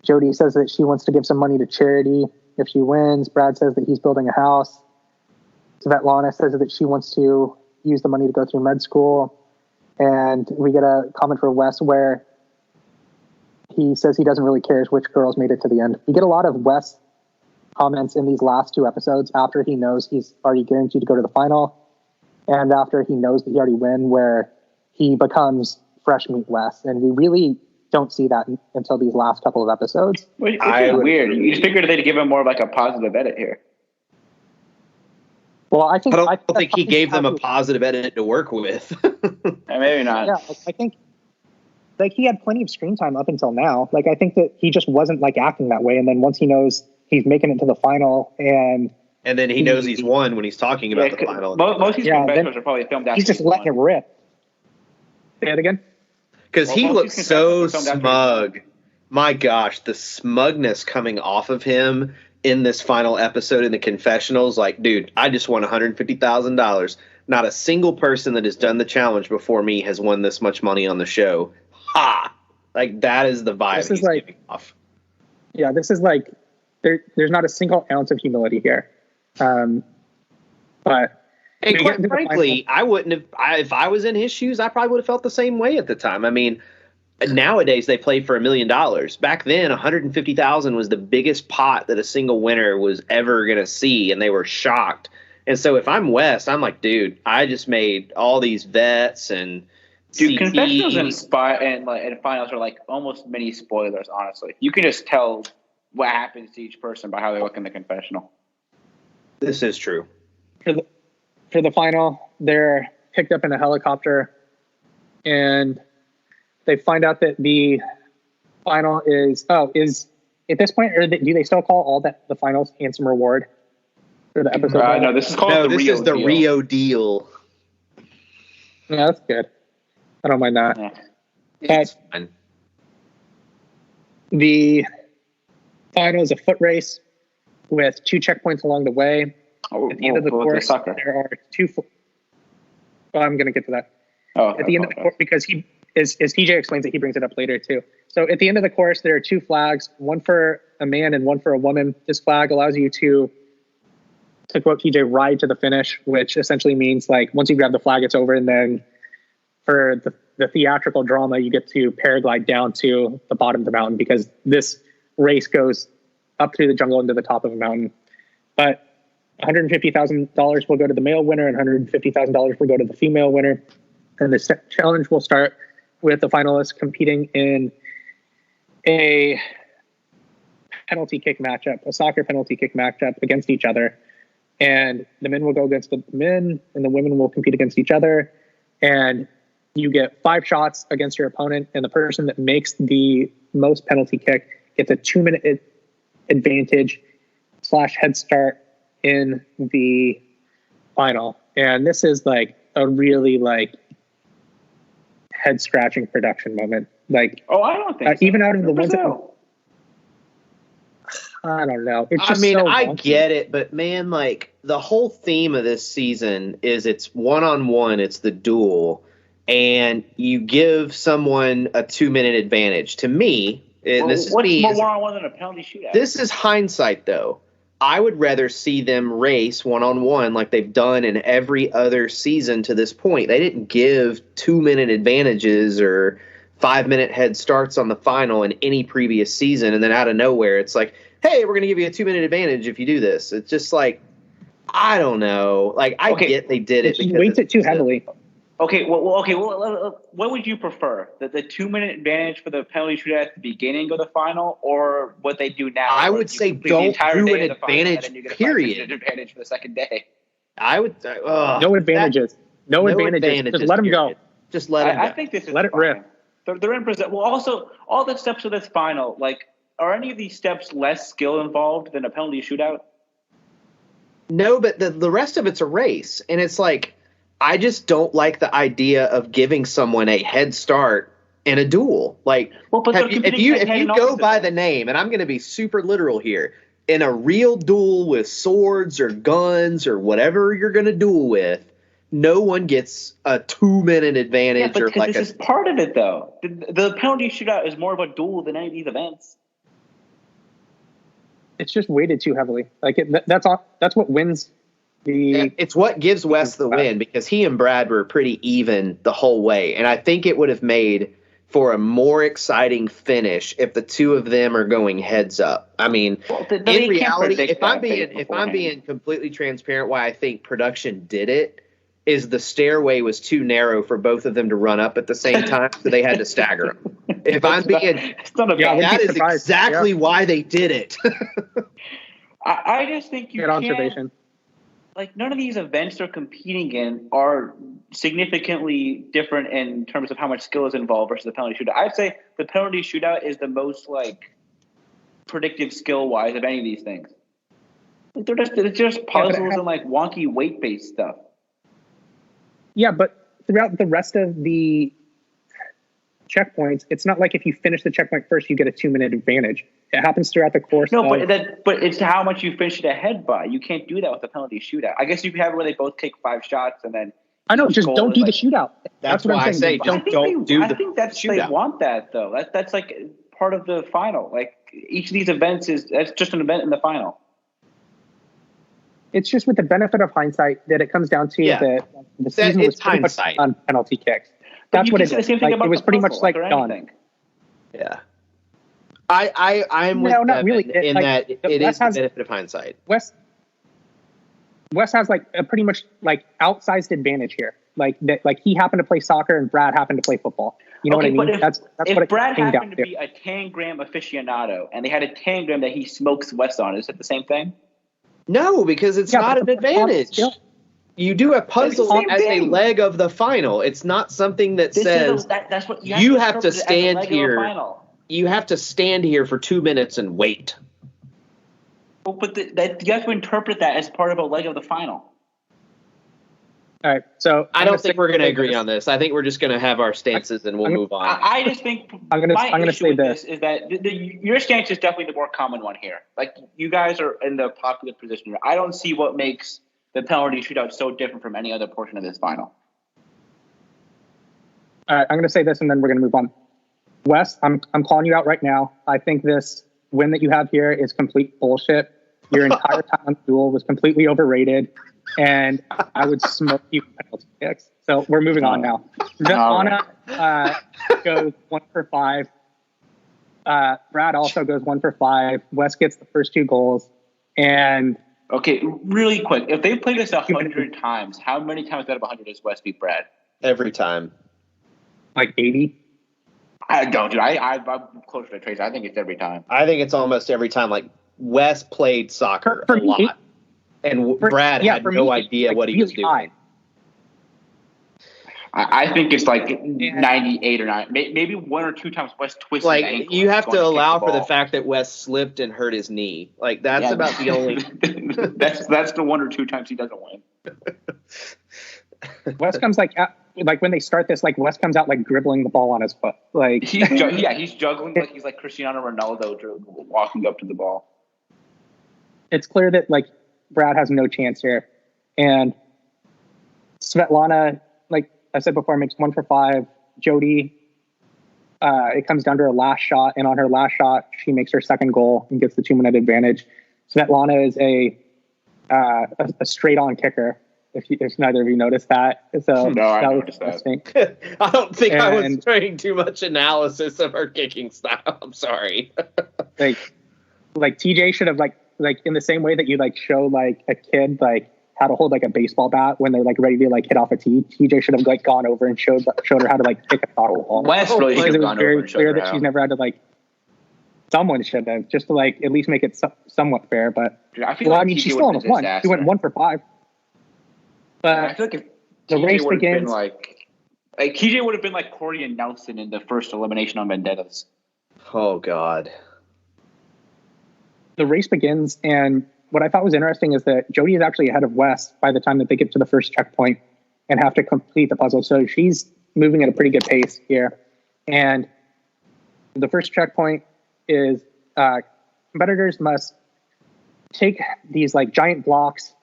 Jody says that she wants to give some money to charity if she wins. Brad says that he's building a house. Svetlana says that she wants to use the money to go through med school. And we get a comment from Wes where he says he doesn't really care which girls made it to the end. We get a lot of Wes comments in these last two episodes after he knows he's already guaranteed to go to the final and after he knows that he already won, where he becomes fresh meat Wes. And we really don't see that until these last couple of episodes. Which is weird. You just figured they'd give him more of like a positive edit here. Well, I don't think he gave them a positive edit to work with. Maybe not. Yeah, I think like he had plenty of screen time up until now. Like I think that he just wasn't like acting that way. And then once he knows he's making it to the final and then he knows he's won when he's talking about the final. Most of these professionals are probably filmed after he's just letting it rip. Say it again? Because he looks so smug. My gosh, the smugness coming off of him in this final episode in the confessionals. Like, dude, I just won $150,000. Not a single person that has done the challenge before me has won this much money on the show. Ha! Like, that is the vibe he's giving off. Yeah, this is like, there's not a single ounce of humility here. But and quite frankly, I wouldn't have. If I was in his shoes, I probably would have felt the same way at the time. I mean, nowadays they play for $1 million. Back then, $150,000 was the biggest pot that a single winner was ever going to see, and they were shocked. And so, if I'm West, I'm like, dude, I just made all these vets and. Dude, confessionals and finals are like almost mini spoilers. Honestly, you can just tell what happens to each person by how they look in the confessional. This is true. For the final, they're picked up in a helicopter, and they find out that the final is at this point, or do they still call all that the finals handsome reward for the episode? No, this is called the Rio deal. Yeah, that's good. I don't mind that. Yeah. It's fine. The final is a foot race with 2 checkpoints along the way. At the end of the course, there are 2. Well, I'm going to get to that. At the end of the course, because as TJ explains it, he brings it up later too. So at the end of the course, there are 2 flags, one for a man and one for a woman. This flag allows you to quote TJ, ride to the finish, which essentially means like once you grab the flag, it's over. And then for the theatrical drama, you get to paraglide down to the bottom of the mountain because this race goes up through the jungle into the top of a mountain. But $150,000 will go to the male winner and $150,000 will go to the female winner. And the challenge will start with the finalists competing in a penalty kick matchup, a soccer penalty kick matchup against each other. And the men will go against the men and the women will compete against each other. And you get 5 shots against your opponent. And the person that makes the most penalty kick gets a 2-minute advantage / head start in the final, and this is like a really like head scratching production moment. Like, I don't think so. Even out of the ones that Brazil. I don't know. It's just I get it, but man, like the whole theme of this season is it's one-on-one, it's the duel, and you give someone a 2-minute advantage. To me, and this is what's me, more one-on-one than a penalty shootout? this is hindsight, though. I would rather see them race one-on-one like they've done in every other season to this point. They didn't give 2-minute advantages or 5-minute head starts on the final in any previous season, and then out of nowhere, it's like, hey, we're going to give you a 2-minute advantage if you do this. It's just like, I don't know. Like, I get they did it. It weights it too heavily. Okay, what would you prefer? The 2-minute advantage for the penalty shootout at the beginning of the final, or what they do now? I would say don't do an advantage, period. An advantage for the second day. I would no advantages. No advantages. Just let them go. Just let them go. I think this is let it rip. They're in Brazil. Well, also, all the steps of this final, like, are any of these steps less skill involved than a penalty shootout? No, but the rest of it's a race. And it's like, I just don't like the idea of giving someone a head start in a duel. Like, if you go by the name, and I'm going to be super literal here, in a real duel with swords or guns or whatever you're going to duel with, no one gets a 2-minute advantage. Yeah, but this is part of it, though. The penalty shootout is more of a duel than any of these events. It's just weighted too heavily. Like that's all. That's what wins the. It's what gives Wes the win, because he and Brad were pretty even the whole way, and I think it would have made for a more exciting finish if the two of them are going heads up. I mean, in reality, if I'm being completely transparent, why I think production did it is the stairway was too narrow for both of them to run up at the same time, so they had to stagger them. If I'm being, that is exactly why they did it. I just think you can't. Observation. Like, none of these events they're competing in are significantly different in terms of how much skill is involved versus the penalty shootout. I'd say the penalty shootout is the most like predictive skill wise of any of these things. Like, it's just puzzles and like wonky weight based stuff. Yeah, but throughout the rest of the checkpoints, it's not like if you finish the checkpoint first, you get a 2-minute advantage. It happens throughout the course. No, but it's how much you finish it ahead by. You can't do that with a penalty shootout. I guess you can have it where they both take 5 shots and then. I know, just don't do the shootout. That's what I'm saying. Don't do the shootout. I think they want that though. That's like part of the final. Like, each of these events that's just an event in the final. It's just with the benefit of hindsight that it comes down to that the season was pretty much on penalty kicks. That's what it is. Like, it was pretty much like done. Yeah. I'm with not really. that it is the benefit of hindsight. Wes has like a pretty much like outsized advantage here. Like that, like he happened to play soccer and Brad happened to play football. You know what I mean? That's what if Brad happened to be a tangram aficionado and they had a tangram that he smokes Wes on, is it the same thing? No, because it's not an advantage. You do a puzzle as a leg of the final. It's not something that says that's what you have to stand here. You have to stand here for 2 minutes and wait. Well, but you have to interpret that as part of a leg of the final. All right, so I don't think we're going to agree on this. I think we're just going to have our stances and we'll move on. I just think I'm going to say this is that your stance is definitely the more common one here. Like, you guys are in the popular position here. I don't see what makes the penalty shootout so different from any other portion of this final. All right, I'm going to say this and then we're going to move on. Wes, I'm calling you out right now. I think this win that you have here is complete bullshit. Your entire time on the duel was completely overrated, and I would smoke you penalty kicks. So we're moving on now. Anna goes 1 for 5. Brad also goes 1 for 5. Wes gets the first 2 goals. And okay, really quick, if they play this 100 times, how many times out of 100 does Wes beat Brad? Every time. Like 80? I don't, dude. I'm closer to Trace. I think it's every time. I think it's almost every time. Like, Wes played soccer a lot, and Brad had no idea what he was doing. I think it's like 98 or 9. Maybe 1 or 2 times Wes twisted his ankle. You have to allow for the fact that Wes slipped and hurt his knee. Like, that's about the only. That's the 1 or 2 times he doesn't win. Wes comes like when they start this, like Wes comes out like dribbling the ball on his foot. Like he's juggling like he's like Cristiano Ronaldo walking up to the ball. It's clear that like Brad has no chance here, and Svetlana, like I said before, makes 1 for 5. Jody, it comes down to her last shot, and on her last shot, she makes her second goal and gets the 2-minute advantage. Svetlana is a straight-on kicker. If neither of you noticed that, so no, I noticed that. I don't think I was doing too much analysis of her kicking style. I'm sorry. like TJ should have like in the same way that you like show like a kid like how to hold like a baseball bat when they're like ready to like hit off a tee. TJ should have like gone over and showed her how to like kick a throttle ball. Wes really should have gone over and showed her. It was very clear that she's never had to like. Someone should have just to like at least make it somewhat fair. But dude, I mean, she still almost won. She went 1 for 5. But I feel like if the race begins, like TJ would have been like Corey and Nelson in the first elimination on Vendettas. Oh God. The race begins, and what I thought was interesting is that Jody is actually ahead of Wes by the time that they get to the first checkpoint and have to complete the puzzle. So she's moving at a pretty good pace here. And the first checkpoint is competitors must take these like giant blocks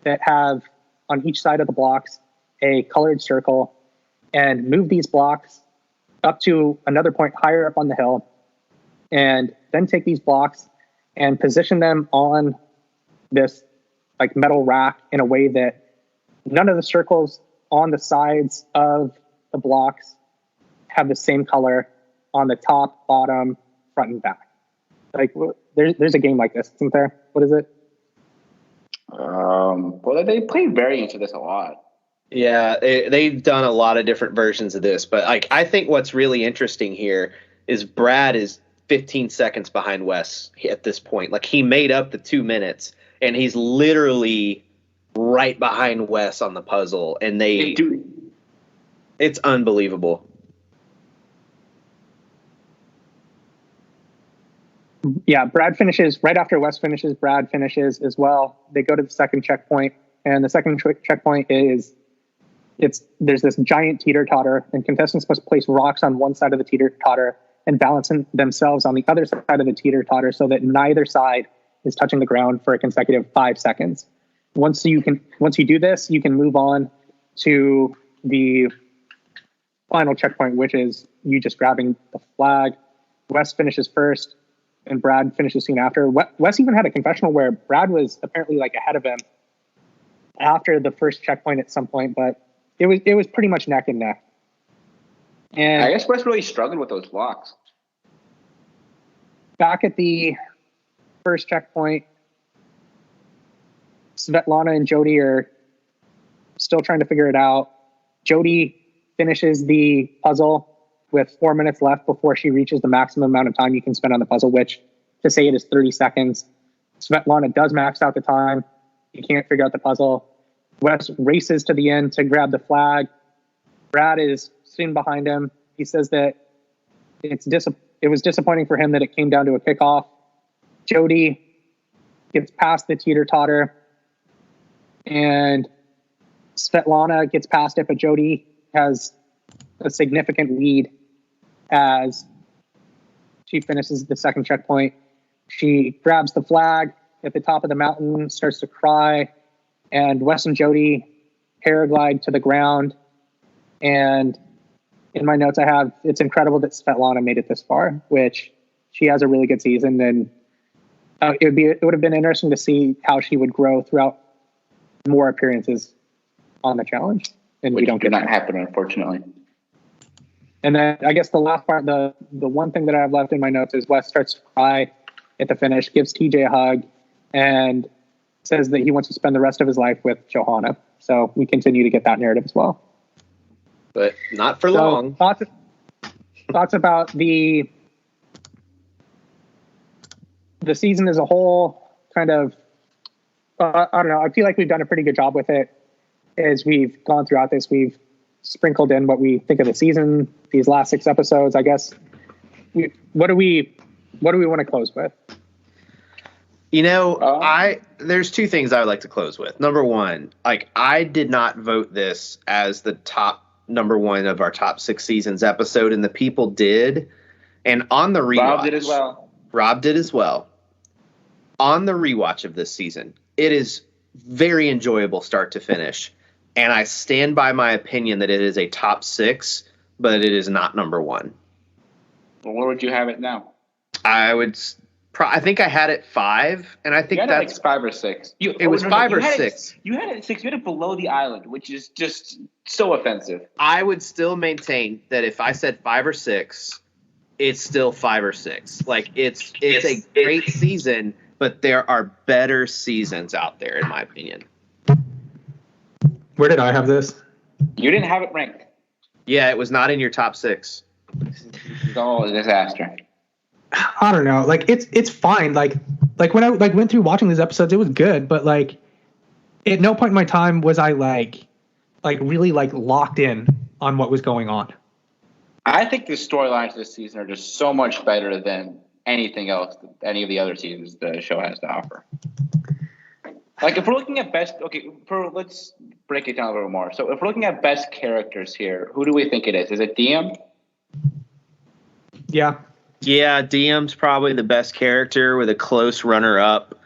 that have on each side of the blocks a colored circle and move these blocks up to another point higher up on the hill, and then take these blocks and position them on this like metal rack in a way that none of the circles on the sides of the blocks have the same color on the top, bottom, front, and back. Like there's a game like this, isn't there? What is it? Well, they play variants of this a lot. Yeah, they've done a lot of different versions of this, but like I think what's really interesting here is Brad is 15 seconds behind Wes at this point. Like he made up the 2 minutes, and he's literally right behind Wes on the puzzle, and it's unbelievable. Yeah, Brad finishes right after Wes finishes. Brad finishes as well. They go to the second checkpoint, and the second checkpoint is there's this giant teeter-totter, and contestants must place rocks on one side of the teeter-totter and balance themselves on the other side of the teeter-totter so that neither side is touching the ground for a consecutive 5 seconds. Once you do this, you can move on to the final checkpoint, which is you just grabbing the flag. Wes finishes first, and Brad finishes soon after. Wes even had a confessional where Brad was apparently like ahead of him after the first checkpoint at some point, but it was pretty much neck and neck. And I guess Wes really struggled with those blocks. Back at the first checkpoint, Svetlana and Jody are still trying to figure it out. Jody finishes the puzzle with 4 minutes left before she reaches the maximum amount of time you can spend on the puzzle, which to say it is 30 seconds. Svetlana does max out the time. You can't figure out the puzzle. Wes races to the end to grab the flag. Brad is soon behind him. He says that it was disappointing for him that it came down to a kickoff. Jody gets past the teeter-totter, and Svetlana gets past it, but Jody has a significant lead as she finishes the second checkpoint. She grabs the flag at the top of the mountain, starts to cry, and Wes and Jody paraglide to the ground. And in my notes I have, it's incredible that Svetlana made it this far, which she has a really good season. And it would have been interesting to see how she would grow throughout more appearances on the challenge. And which we don't get not that. happen, unfortunately. And then I guess the last part, the one thing that I have left in my notes is Wes starts to cry at the finish, gives TJ a hug, and says that he wants to spend the rest of his life with Johanna. So we continue to get that narrative as well. But not for long. Thoughts about the season as a whole, kind of, I don't know. I feel like we've done a pretty good job with it. As we've gone throughout this, we've sprinkled in what we think of the season, these last 6 episodes, I guess. What do we want to close with? There's two things I would like to close with. Number one, I did not vote this as the top number one of our top 6 seasons episode, and the people did. And on the rewatch, Rob did as well. On the rewatch of this season, it is very enjoyable start to finish, and I stand by my opinion that it is a top 6, but it is not number one. Well, where would you have it now? I think I had it 5, and I think that's like 5 or 6. It was 5 or 6. You had it at 6. You had it below the island, which is just so offensive. I would still maintain that if I said 5 or 6, it's still 5 or 6. It's a great season, but there are better seasons out there, in my opinion. Where did I have this? You didn't have it ranked. Yeah, it was not in your top 6. It's all a disaster. I don't know. It's fine. Like when I went through watching these episodes, it was good, but at no point in my time was I really locked in on what was going on. I think the storylines this season are just so much better than anything else, any of the other seasons the show has to offer. If we're looking at let's break it down a little more. So if we're looking at best characters here, who do we think it is? Is it DM? Yeah. Yeah, DM's probably the best character with a close runner-up.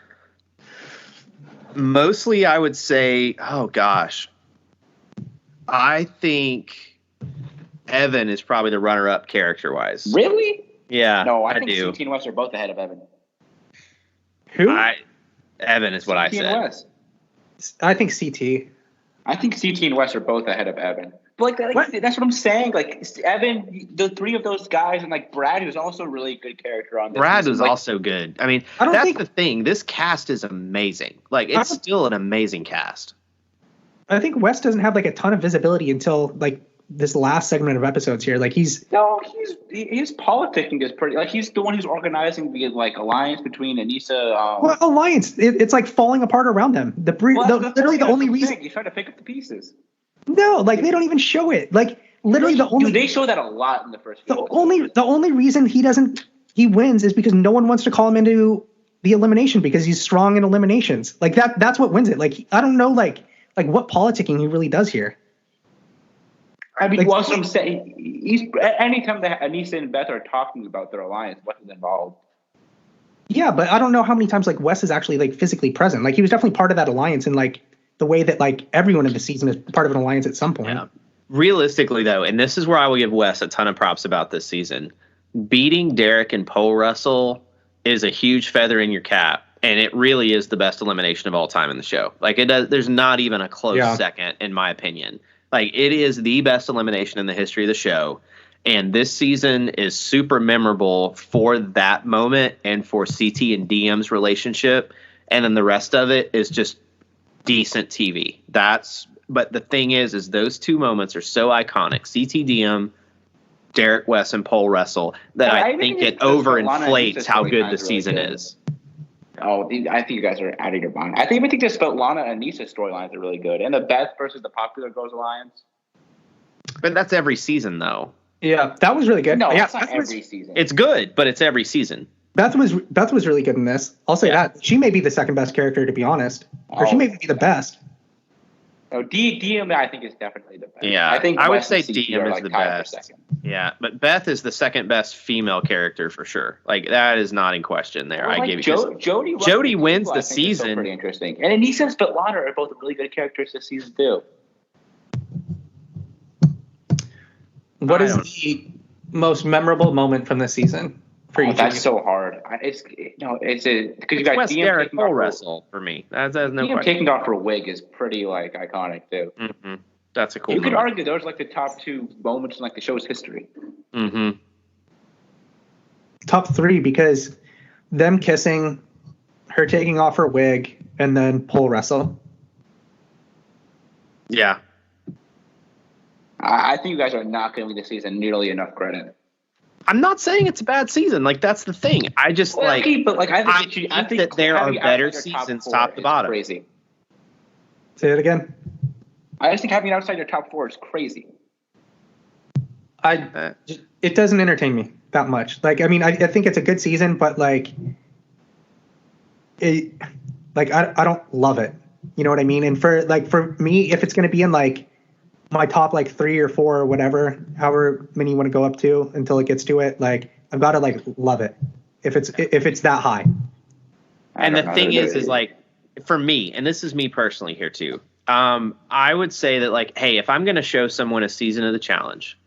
Mostly, I would say, oh gosh, I think Evan is probably the runner-up character-wise. Really? Yeah, no, I think CT and Wes are both ahead of Evan. Who? Evan is what I said. And Wes. I think CT. I think CT and Wes are both ahead of Evan. But that's what I'm saying. Evan, the 3 of those guys, and Brad, who's also a really good character on this. Brad was also good. I mean, that's the thing. This cast is amazing. It's still an amazing cast. I think Wes doesn't have a ton of visibility until this last segment of episodes here. He's politicking is pretty. He's the one who's organizing the alliance between Anissa. Alliance. It's falling apart around them. Literally the only reason he's trying to pick up the pieces. No, they don't even show it. Literally the only. They show that a lot in the first. The only reason he wins is because no one wants to call him into the elimination because he's strong in eliminations. That's what wins it. I don't know what politicking he really does here. I mean, what's what I'm saying? Anytime that Anissa and Beth are talking about their alliance, Wes is involved. Yeah, but I don't know how many times Wes is actually physically present. He was definitely part of that alliance and the way that everyone in the season is part of an alliance at some point. Yeah. Realistically, though, and this is where I will give Wes a ton of props about this season, beating Derek and Pole Russell is a huge feather in your cap, and it really is the best elimination of all time in the show. There's not even a close second, in my opinion. It is the best elimination in the history of the show, and this season is super memorable for that moment and for CT and DM's relationship, and then the rest of it is just decent TV. But the thing is those 2 moments are so iconic. CTDM, Derek West, and Pole Russell that I think it overinflates how good the season is. Oh, I think you guys are out of your mind. I think this Lana and Anissa storylines are really good, and the Beth versus the Popular Girls alliance. But that's every season, though. Yeah, that was really good. No, it's not every season. It's good, but it's every season. Beth was really good in this. I'll say that. She may be the second best character, to be honest. Or she may be the best. No, DM I think is definitely the best. Yeah, I would say DM is the best. Yeah, but Beth is the second best female character for sure. That is not in question there. Well, I give you Jody wins the season. Pretty interesting. And Anissa and Svetlana are both really good characters this season too. What is the most memorable moment from this season? That's so hard. It's because you got DM taking off wrestle for me. That's no DM question. Taking off her wig is pretty iconic too. Mm-hmm. That's a cool. You could argue those are the top 2 moments in the show's history. Mm-hmm. Top 3 because them kissing, her taking off her wig, and then pole wrestle. Yeah. I think you guys are not giving this season nearly enough credit. I'm not saying it's a bad season. That's the thing. I just I think that there are better seasons top to bottom. Crazy. Say it again. I just think having it outside your top 4 is crazy. It doesn't entertain me that much. I think it's a good season, but I don't love it. You know what I mean? And for me, if it's going to be in like my top like 3 or 4 or whatever, however many you want to go up to until it gets to it, like I've got to like love it if it's that high. And the thing is like for me, and this is me personally here too. I would say that like, hey, if I'm going to show someone a season of the challenge,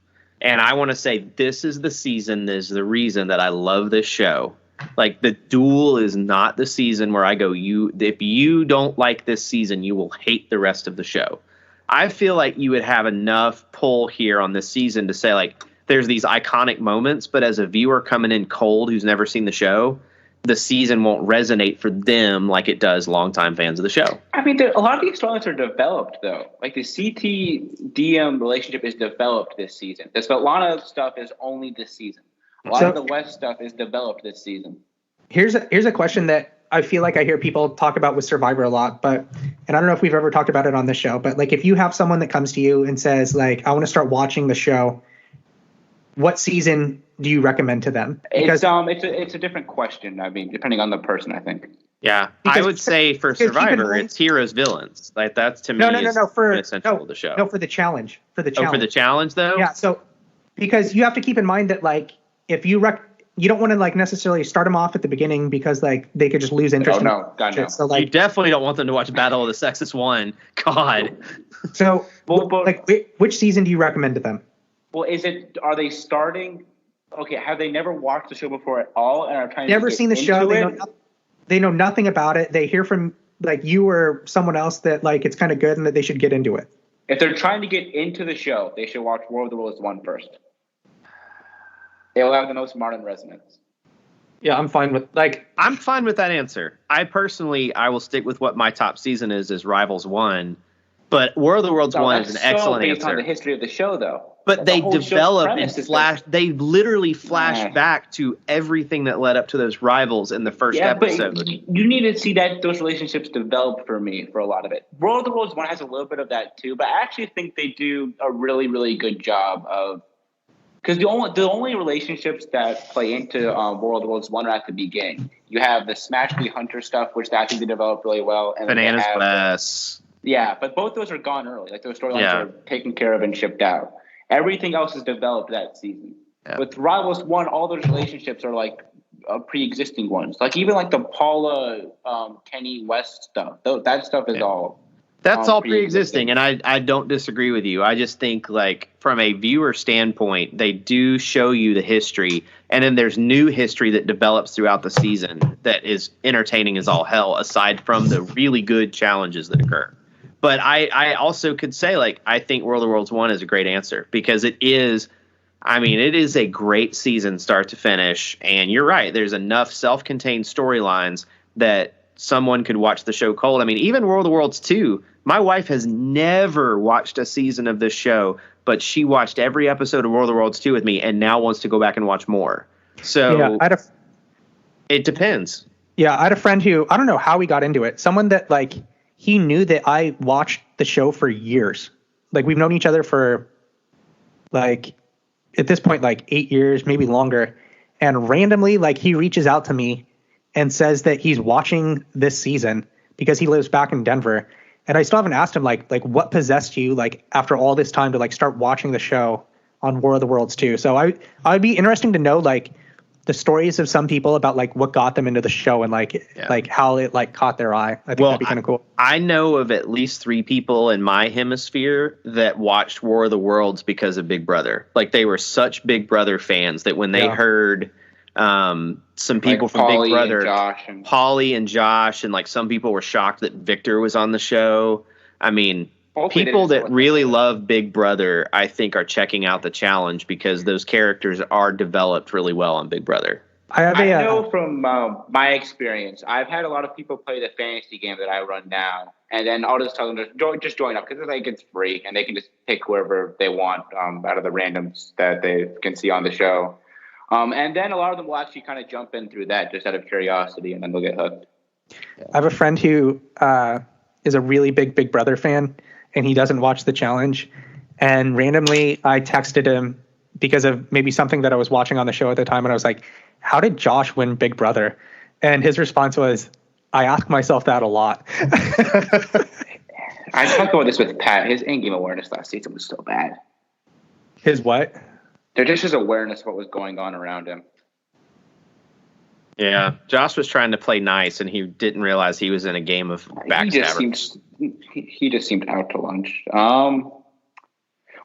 and I want to say this is the season, this is the reason that I love this show. Like the Duel is not the season where I go, if you don't like this season, you will hate the rest of the show. I feel like you would have enough pull here on this season to say like there's these iconic moments, but as a viewer coming in cold who's never seen the show, the season won't resonate for them like it does longtime fans of the show. I mean, a lot of these storylines are developed, though. Like the CT-DM relationship is developed this season. The Svetlana stuff is only this season. A lot of the West stuff is developed this season. Here's a question that I feel like I hear people talk about with Survivor a lot, and I don't know if we've ever talked about it on this show, but like if you have someone that comes to you and says like, I want to start watching the show, what season do you recommend to them? Because it's a different question. I mean, depending on the person, I think. Yeah, I would say for Survivor, it's heroes, villains. Like that's to me for essential to the show. No, for the challenge. For the challenge though. Yeah. So because you have to keep in mind that like if you don't want to like necessarily start them off at the beginning because like they could just lose interest. God, no. So like you definitely don't want them to watch Battle of the Sexes 1. God. So which season do you recommend to them? Well, are they starting? Okay, have they never watched the show before at all and are trying never to get seen the show? They know nothing about it. They hear from like you or someone else that like it's kind of good and that they should get into it. If they're trying to get into the show, they should watch War of the Worlds 1 first. They will have the most modern resonance. Yeah, I'm fine with that answer. I will stick with what my top season is Rivals 1. But War of the Worlds 1 is an excellent based answer. On the history of the show, though. But they develop and flash. They literally flash back to everything that led up to those rivals in the first episode. But you need to see those relationships develop for me for a lot of it. War of the Worlds 1 has a little bit of that too, but I actually think they do a really, really good job of. Because the only relationships that play into War of the Worlds 1 are at the beginning. You have the Smash v. Hunter stuff, which I think they developed really well. And Bananas Bless. Yeah, but both those are gone early. Like those storylines are taken care of and shipped out. Everything else is developed that season. Yeah. With Rivals 1, all those relationships are like pre-existing ones. Like even like the Paula, Kenny West stuff. That stuff is all. That's all pre-existing, and I don't disagree with you. I just think, like, from a viewer standpoint, they do show you the history, and then there's new history that develops throughout the season that is entertaining as all hell, aside from the really good challenges that occur. But I also could say, like, I think World of Worlds 1 is a great answer, because it is a great season start to finish, and you're right, there's enough self-contained storylines that someone could watch the show cold. I mean, even World of Worlds 2, my wife has never watched a season of this show, but she watched every episode of World of Worlds 2 with me and now wants to go back and watch more. So it depends. Yeah, I had a friend who, I don't know how he got into it. Someone that, like, he knew that I watched the show for years. Like, we've known each other for, like, at this point, like 8 years, maybe longer. And randomly, like, he reaches out to me and says that he's watching this season because he lives back in Denver. And I still haven't asked him, like what possessed you, like, after all this time to, like, start watching the show on War of the Worlds 2. So I'd be interesting to know, like, the stories of some people about, like, what got them into the show and, like, like how it, like, caught their eye. I think that'd be kind of cool. I know of at least 3 people in my hemisphere that watched War of the Worlds because of Big Brother. Like, they were such Big Brother fans that when they heard some people from Big Brother, Pauly and Josh, and like some people were shocked that Victor was on the show. I mean, people that really love Big Brother, I think, are checking out the challenge because those characters are developed really well on Big Brother. I know from my experience, I've had a lot of people play the fantasy game that I run now, and then I'll just tell them to just join up because like it's free and they can just pick whoever they want out of the randoms that they can see on the show. And then a lot of them will actually kind of jump in through that just out of curiosity, and then they'll get hooked. I have a friend who is a really big Big Brother fan, and he doesn't watch the challenge. And randomly, I texted him because of maybe something that I was watching on the show at the time, and I was like, how did Josh win Big Brother? And his response was, I ask myself that a lot. I talked about this with Pat. His in-game awareness last season was so bad. His what? There's just his awareness of what was going on around him. Yeah, Josh was trying to play nice, and he didn't realize he was in a game of backstabber. He just seemed out to lunch. Well,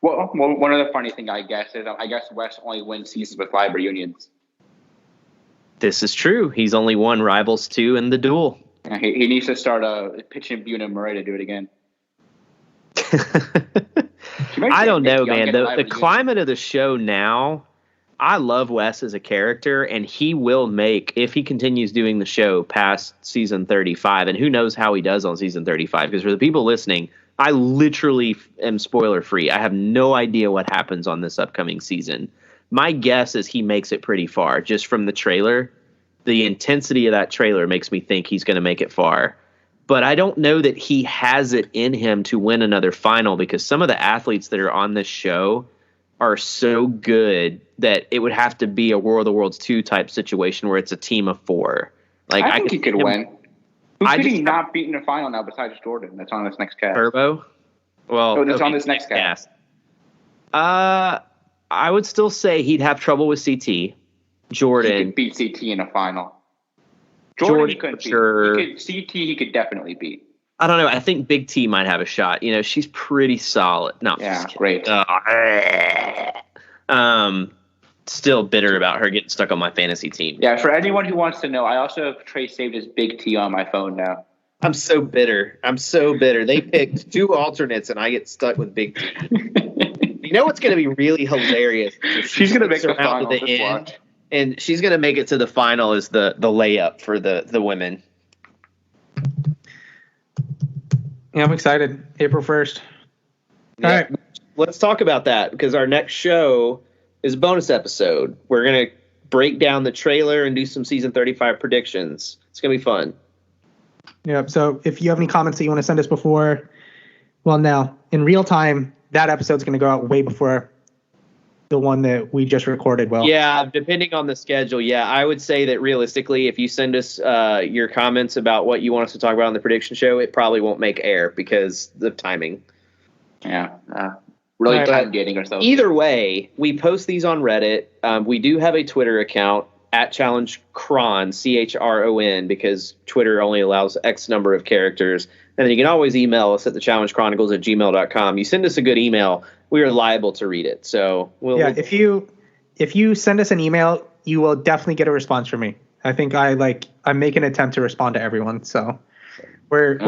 one other funny thing, I guess, is I guess Wes only wins seasons with live reunions. This is true. He's only won Rivals 2 in the Duel. He needs to start pitching Bune and Murray to do it again. I don't know, man. The climate of the show now, I love Wes as a character, and he will make, if he continues doing the show past season 35, and who knows how he does on season 35, because for the people listening, I literally am spoiler free. I have no idea what happens on this upcoming season. My guess is he makes it pretty far, just from the trailer. The intensity of that trailer makes me think he's going to make it far. But I don't know that he has it in him to win another final, because some of the athletes that are on this show are so good that it would have to be a War of the Worlds 2 type situation where it's a team of 4. Like I think he could win. Who's could he not beat in a final now besides Jordan? That's on this next cast. Turbo? Well, that's on this next cast. I would still say he'd have trouble with CT. Jordan. He could beat CT in a final. Jordan he couldn't sure. beat. CT he could definitely beat. I don't know. I think Big T might have a shot. You know, she's pretty solid. No, yeah, great. Still bitter about her getting stuck on my fantasy team. Yeah, for anyone who wants to know, I also have Trey saved as Big T on my phone now. I'm so bitter. They picked 2 alternates, and I get stuck with Big T. You know what's going to be really hilarious? She's going to make the final to the end, and she's going to make it to the final as the layup for the women. Yeah, I'm excited. April 1st. Yeah. All right. Let's talk about that, because our next show is a bonus episode. We're going to break down the trailer and do some season 35 predictions. It's going to be fun. Yeah, so if you have any comments that you want to send us before, well, now, in real time, that episode's going to go out way before the one that we just recorded. Well, yeah, depending on the schedule. Yeah, I would say that realistically, if you send us your comments about what you want us to talk about on the prediction show, it probably won't make air because of timing. Yeah, really time gating ourselves. Either way, we post these on Reddit. We do have a Twitter account at Challenge Chron, CHRON, because Twitter only allows X number of characters. And then you can always email us at thechallengechronicles@gmail.com. You send us a good email, we are liable to read it. So if you send us an email, you will definitely get a response from me. I think I make an attempt to respond to everyone. So we're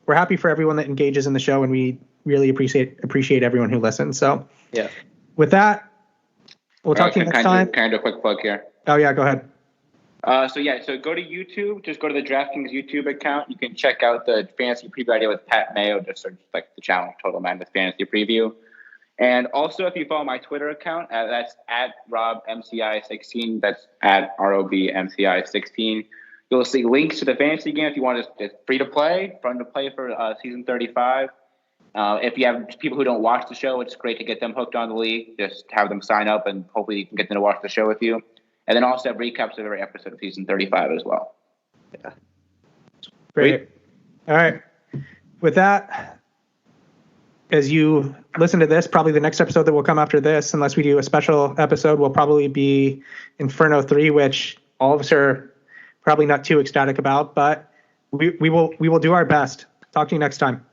happy for everyone that engages in the show, and we really appreciate everyone who listens. So yeah, with that, we'll talk to you next time. Kind of a quick plug here. Oh yeah, go ahead. So go to YouTube. Just go to the DraftKings YouTube account. You can check out the fantasy preview idea with Pat Mayo. Just search the channel Total Madness Fantasy Preview. And also, if you follow my Twitter account, that's at RobMCI16. That's at ROBMCI16. You'll see links to the fantasy game if you want to. It's free to play, fun to play for season 35. If you have people who don't watch the show, it's great to get them hooked on the league. Just have them sign up, and hopefully you can get them to watch the show with you. And then also have recaps of every episode of season 35 as well. Yeah. Great. All right. With that, as you listen to this, probably the next episode that will come after this, unless we do a special episode, will probably be Inferno 3, which all of us are probably not too ecstatic about, but we will do our best. Talk to you next time.